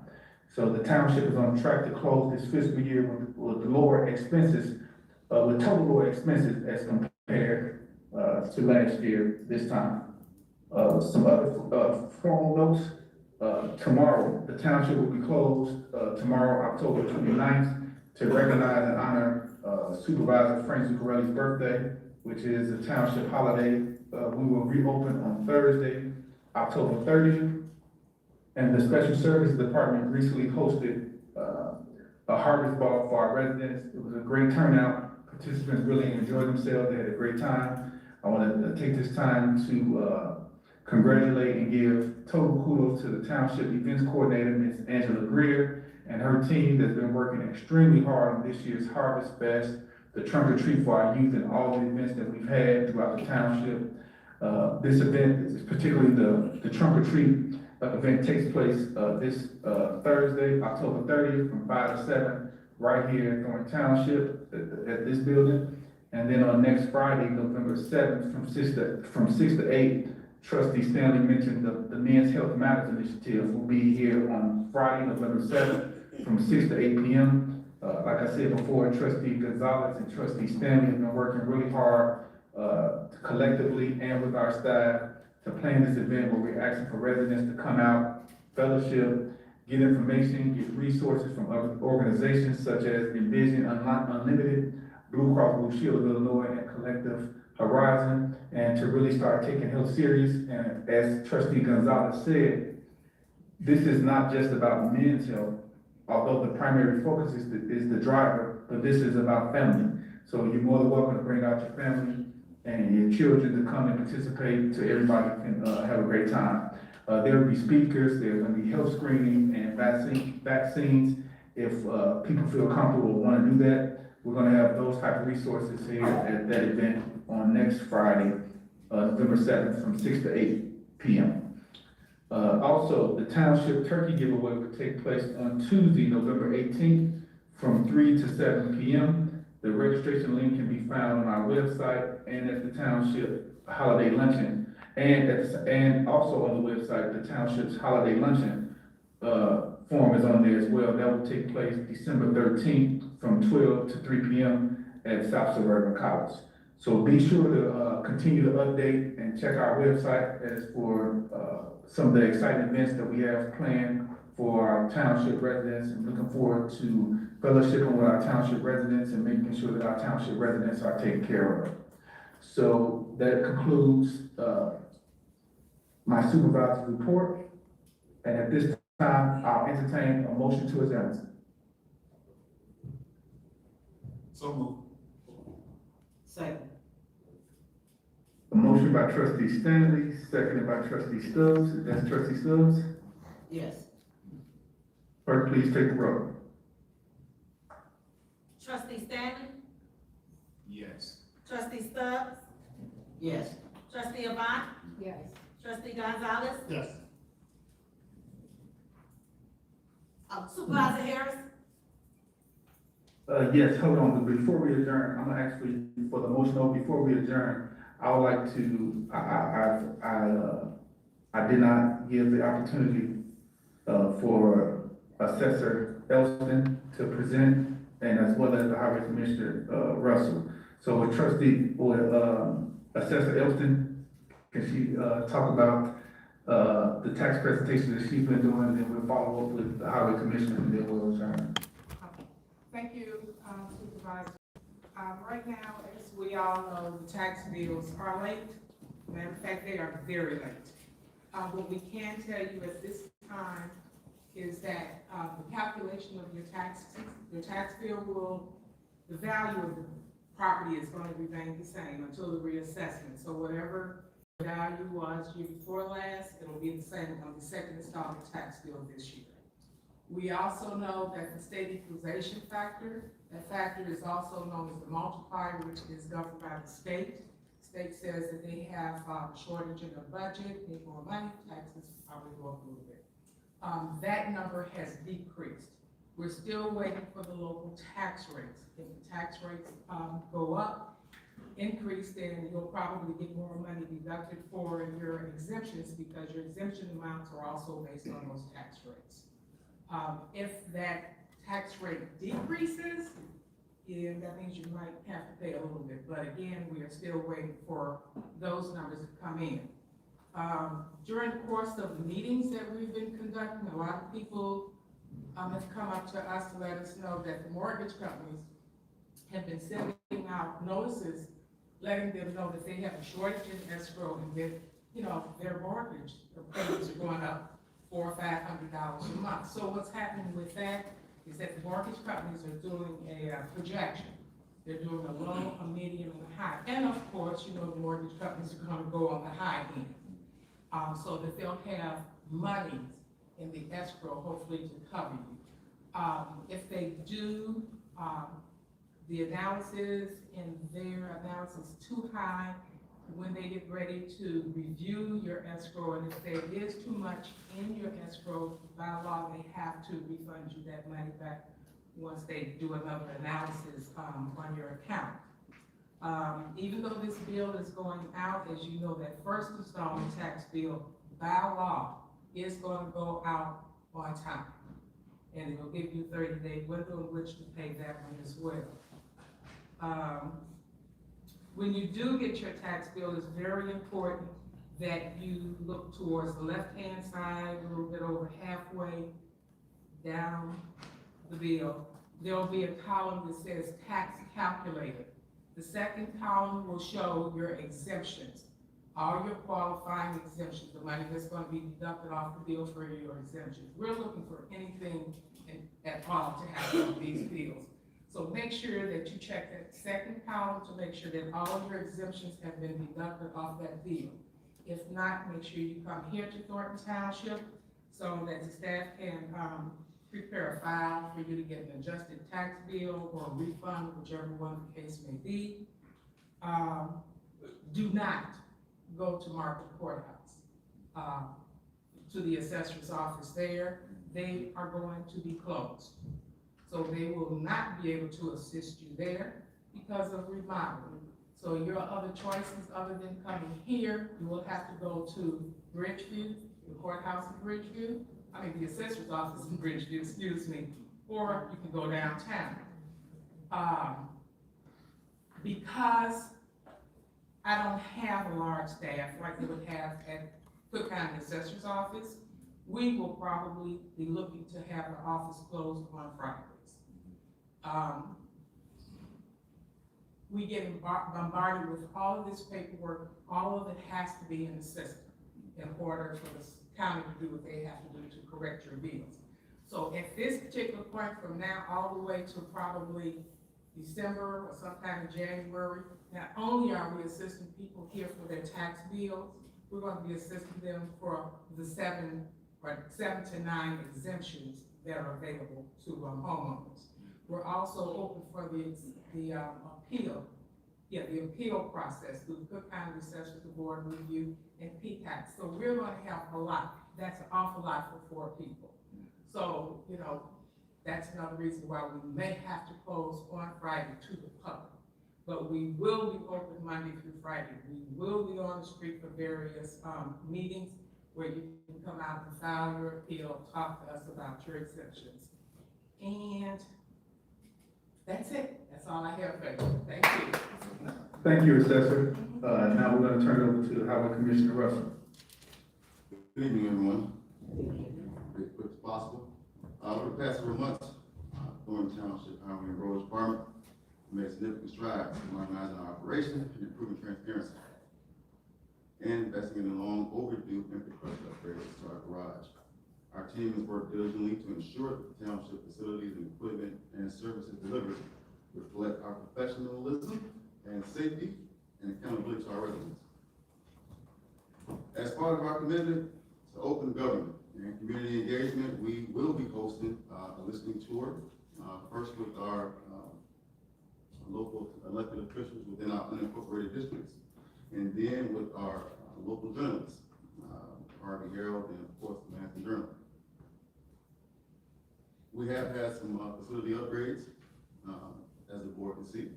So the township is on track to close this fiscal year with lower expenses, with total lower expenses as compared to last year this time. Some other formal notes. Tomorrow, the township will be closed tomorrow, October 29th, to recognize and honor Supervisor Frank Zuccarelli's birthday, which is a township holiday. We will reopen on Thursday, October 30th. And the Special Services Department recently hosted a harvest ball for our residents. It was a great turnout. Participants really enjoyed themselves. They had a great time. I want to take this time to congratulate and give total kudos to the Township Events Coordinator, Ms. Angela Greer, and her team that's been working extremely hard on this year's Harvest Fest, the trunk or treat for our youth, and all the events that we've had throughout the township. This event, particularly the trunk or treat event, takes place this Thursday, October 30th, from 5 to 7, right here in Thornton Township at this building. And then on next Friday, November 7th, from 6 to 8, Trustee Stanley mentioned the Men's Health Matters Initiative will be here on Friday, November 7th, from 6 to 8 p.m. Like I said before, Trustee Gonzalez and Trustee Stanley have been working really hard collectively and with our staff to plan this event where we're asking for residents to come out, fellowship, get information, get resources from other organizations such as Envision Unlimited, Blue Cross Blue Shield of Illinois, and Collective Horizon, and to really start taking health serious. And as Trustee Gonzalez said, this is not just about men's health, although the primary focus is the driver, but this is about family. So you're more than welcome to bring out your family and your children to come and participate, so everybody can have a great time. There will be speakers, there's going to be health screening and vaccines. If people feel comfortable or want to do that, we're going to have those type of resources here at that event on next Friday, November 7th, from 6 to 8 p.m. Also, the Township Turkey Giveaway will take place on Tuesday, November 18th, from 3 to 7 p.m. The registration link can be found on our website and at the Township Holiday Luncheon. And also on the website, the Township's Holiday Luncheon form is on there as well. That will take place December 13th from 12 to 3 p.m. at South Suburban College. So be sure to continue to update and check our website as for some of the exciting events that we have planned for our township residents, and looking forward to fellowshipping with our township residents and making sure that our township residents are taken care of. So that concludes my supervisor's report. And at this time, I'll entertain a motion to adjourn. So moved. Second. A motion by Trustee Stanley, seconded by Trustee Stubbs. That's Trustee Stubbs. Yes. Clerk, please take the roll. Trustee Stanley? Yes. Trustee Stubbs? Yes. Trustee Avant? Yes. Trustee Gonzalez? Yes. Supervisor Harris? Yes, hold on, but before we adjourn, I'm gonna actually, for the motion, before we adjourn, I would like to, I did not give the opportunity, for Assessor Elston to present, and as well as the Highway Commissioner, Russell. So with Assessor Elston, can she, talk about, the tax presentation that she's been doing, and then we'll follow up with the Highway Commissioner, and then we'll adjourn. Thank you, Supervisor. Right now, as we all know, the tax bills are late. Matter of fact, they are very late. What we can tell you at this time is that the calculation of your tax bill the value of the property is going to remain the same until the reassessment. So whatever the value was year before last, it'll be the same on the second installment tax bill this year. We also know that the state equalization factor, that factor is also known as the multiplier, which is governed by the state. State says that they have a shortage in their budget, need more money, taxes probably go up a little bit. That number has decreased. We're still waiting for the local tax rates. If the tax rates go up, increase, then you'll probably get more money deducted for your exemptions because your exemption amounts are also based on those tax rates. If that tax rate decreases, yeah, that means you might have to pay a little bit, but again, we are still waiting for those numbers to come in. During the course of the meetings that we've been conducting, a lot of people have come up to us to let us know that the mortgage companies have been sending out notices, letting them know that they have a shortage in escrow and that, you know, their mortgage payments are going up $400 or $500 a month. So what's happening with that is that the mortgage companies are doing a projection. They're doing a low, a medium, and a high. And of course, you know, the mortgage companies are gonna go on the high end. So that they'll have money in the escrow, hopefully to cover you. If they do, the analysis in their analysis too high, when they get ready to review your escrow, and if there is too much in your escrow, by law, they have to refund you that money back once they do another analysis on your account. Even though this bill is going out, as you know, that first installment tax bill, by law, is going to go out on time. And it will give you 30-day window in which to pay that one as well. When you do get your tax bill, it's very important that you look towards the left-hand side, a little bit over halfway down the bill. There will be a column that says tax calculator. The second column will show your exemptions, all your qualifying exemptions, the money that's going to be deducted off the bill for your exemptions. We're looking for anything at all to happen on these bills. So make sure that you check that second column to make sure that all of your exemptions have been deducted off that bill. If not, make sure you come here to Thornton Township so that the staff can prepare a file for you to get an adjusted tax bill or a refund, whichever one the case may be. Do not go to Market Courthouse, to the assessor's office there. They are going to be closed. So they will not be able to assist you there because of remodeling. So your other choices other than coming here, you will have to go to Bridgeview, the courthouse in Bridgeview, the assessor's office in Bridgeview, excuse me, or you can go downtown. Because I don't have a large staff like they would have at Cook County Assessor's Office, we will probably be looking to have the office closed on Fridays. We get bombarded with all of this paperwork. All of it has to be in the system in order for the county to do what they have to do to correct your bills. So at this particular point from now all the way to probably December or sometime in January, not only are we assisting people here for their tax bills, we're going to be assisting them for the 7 to 9 exemptions that are available to homeowners. We're also open for the appeal process through the Cook County Assessor's Board Review and PCAT. So we're going to have a lot. That's an awful lot for 4 people. So, you know, that's another reason why we may have to close on Friday to the public. But we will be open Monday through Friday. We will be on the street for various meetings where you can come out and file your appeal, talk to us about your exemptions. And that's it. That's all I have for you. Thank you. Thank you, Assessor. Now we're gonna turn it over to Highway Commissioner Russell. Good evening, everyone. As quick as possible. Over the past several months, Thornton Township Highway and Roads Department made significant strides in modernizing our operation and improving transparency, and investing in the long overdue infrastructure upgrades to our garage. Our team has worked diligently to ensure that the township facilities and equipment and services delivered reflect our professionalism and safety and accountability to our residents. As part of our commitment to open government, And community engagement, we will be hosting a listening tour, first with our local elected officials within our unincorporated districts, and then with our local journalists, Harvey Herald and of course the Manhattan Journal. We have had some facility upgrades, as the board can see.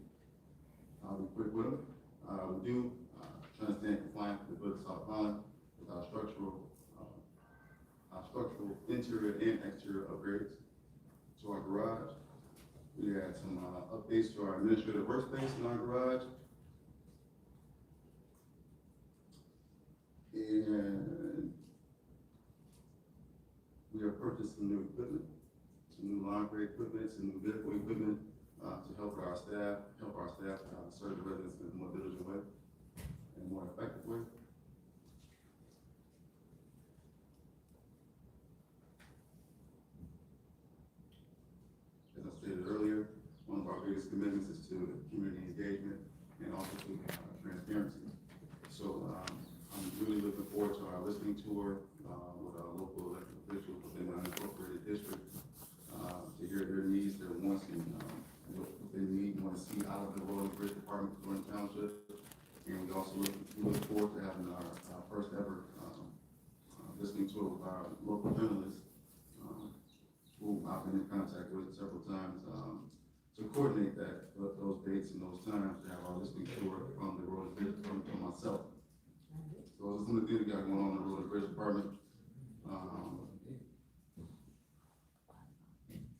I'll be quick with them. We do try to stay in compliance with the Village of South Holland with our structural interior and exterior upgrades to our garage. We had some updates to our administrative workspace in our garage. And we have purchased some new equipment, some new laundry equipment, some new medical equipment to help our staff serve the residents in a more diligent way and more effective way. As I stated earlier, one of our biggest commitments is to community engagement and also to transparency. So I'm really looking forward to our listening tour with our local elected officials within the unincorporated district to hear their needs, their wants, and what they need and want to see out of the Road and Bridge Department for Thornton Township. And we also look forward to having our first ever listening tour with our local journalists, who I've been in contact with several times, to coordinate those dates and those times to have our listening tour from the Road and Bridge Department for myself. So those are some of the things we got going on in the Road and Bridge Department.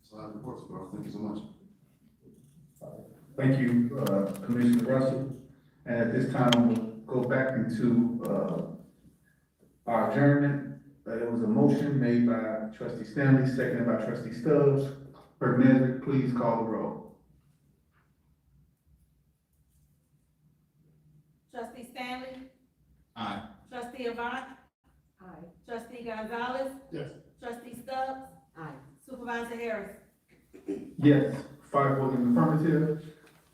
So I have reports, bro. Thank you so much. Thank you, Commissioner Russell. And at this time, we'll go back into our adjournment. There was a motion made by Trustee Stanley, seconded by Trustee Stubbs. Clerk Nesbitt, please call the roll. Trustee Stanley? Aye. Trustee Avant? Aye. Trustee Gonzalez? Yes. Trustee Stubbs? Aye. Supervisor Harris? Yes, 5 votes in the affirmative.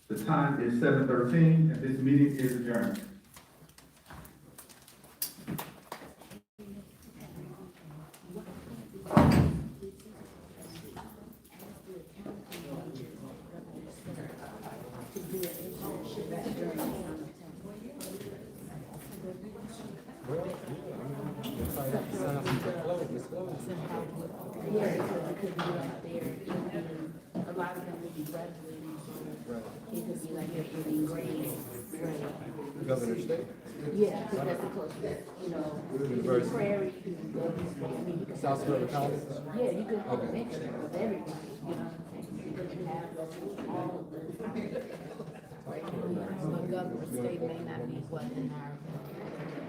The time is 7:13, and this meeting is adjourned. Yeah, because it could be up there, a lot of them would be graduating, so it could be like they're getting grades. Governor State? Yeah, because that's the closest, you know, University. Prairie, you can go this way, I mean, you can. South Dakota College? Yeah, you could have a mixture of everybody, you know, because you have all of the. But governor state may not be what in our.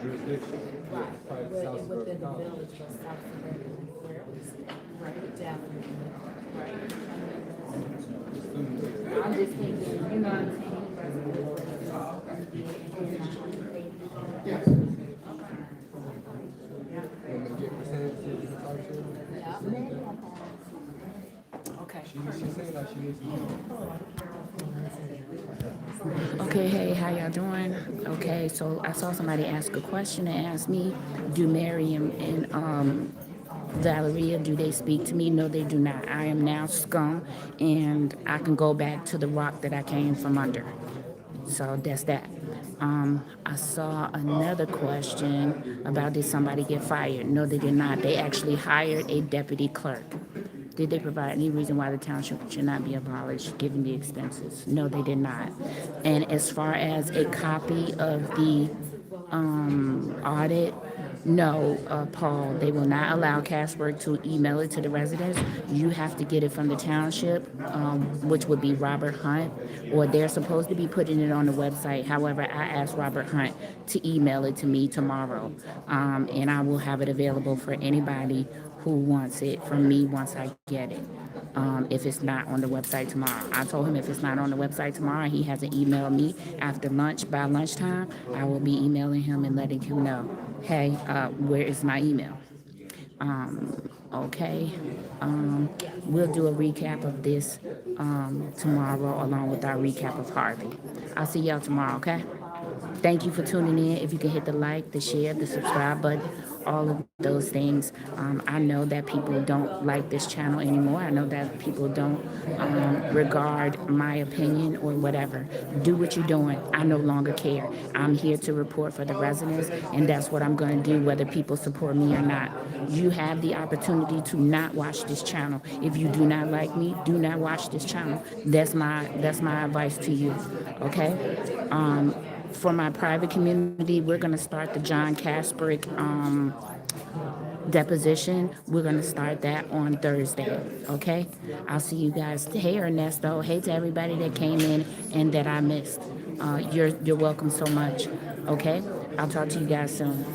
Jurisdiction? Right, Probably but South Dakota within the College. village, but South Dakota and Prairie, right, definitely, right. I'm just thinking, you know what I'm saying? Want me to get percentages you can talk to? Okay. She said like she needs to know. Okay, hey, how y'all doing? Okay, so I saw somebody ask a question and ask me, do Mary and Valeria, do they speak to me? No, they do not. I am now scum, and I can go back to the rock that I came from under. So that's that. I saw another question about did somebody get fired? No, they did not. They actually hired a deputy clerk. Did they provide any reason why the township should not be abolished, given the expenses? No, they did not. And as far as a copy of the audit, no, Paul, they will not allow Cashwork to email it to the residents. You have to get it from the township, which would be Robert Hunt, or they're supposed to be putting it on the website. However, I asked Robert Hunt to email it to me tomorrow, and I will have it available for anybody who wants it from me once I get it. If it's not on the website tomorrow. I told him if it's not on the website tomorrow, he hasn't emailed me after lunch, by lunchtime, I will be emailing him and letting him know, hey, where is my email? Okay. We'll do a recap of this tomorrow along with our recap of Harvey. I'll see y'all tomorrow, okay? Thank you for tuning in. If you can hit the like, the share, the subscribe button all of those things. I know that people don't like this channel anymore. I know that people don't regard my opinion or whatever. Do what you're doing. I no longer care. I'm here to report for the residents, and that's what I'm going to do, whether people support me or not. You have the opportunity to not watch this channel. If you do not like me, do not watch this channel. That's my advice to you. Okay? For my private community, we're going to start the John Kasperick deposition. We're going to start that on Thursday. Okay? I'll see you guys. Hey, Ernesto. Hey to everybody that came in and that I missed. You're welcome so much. Okay? I'll talk to you guys soon.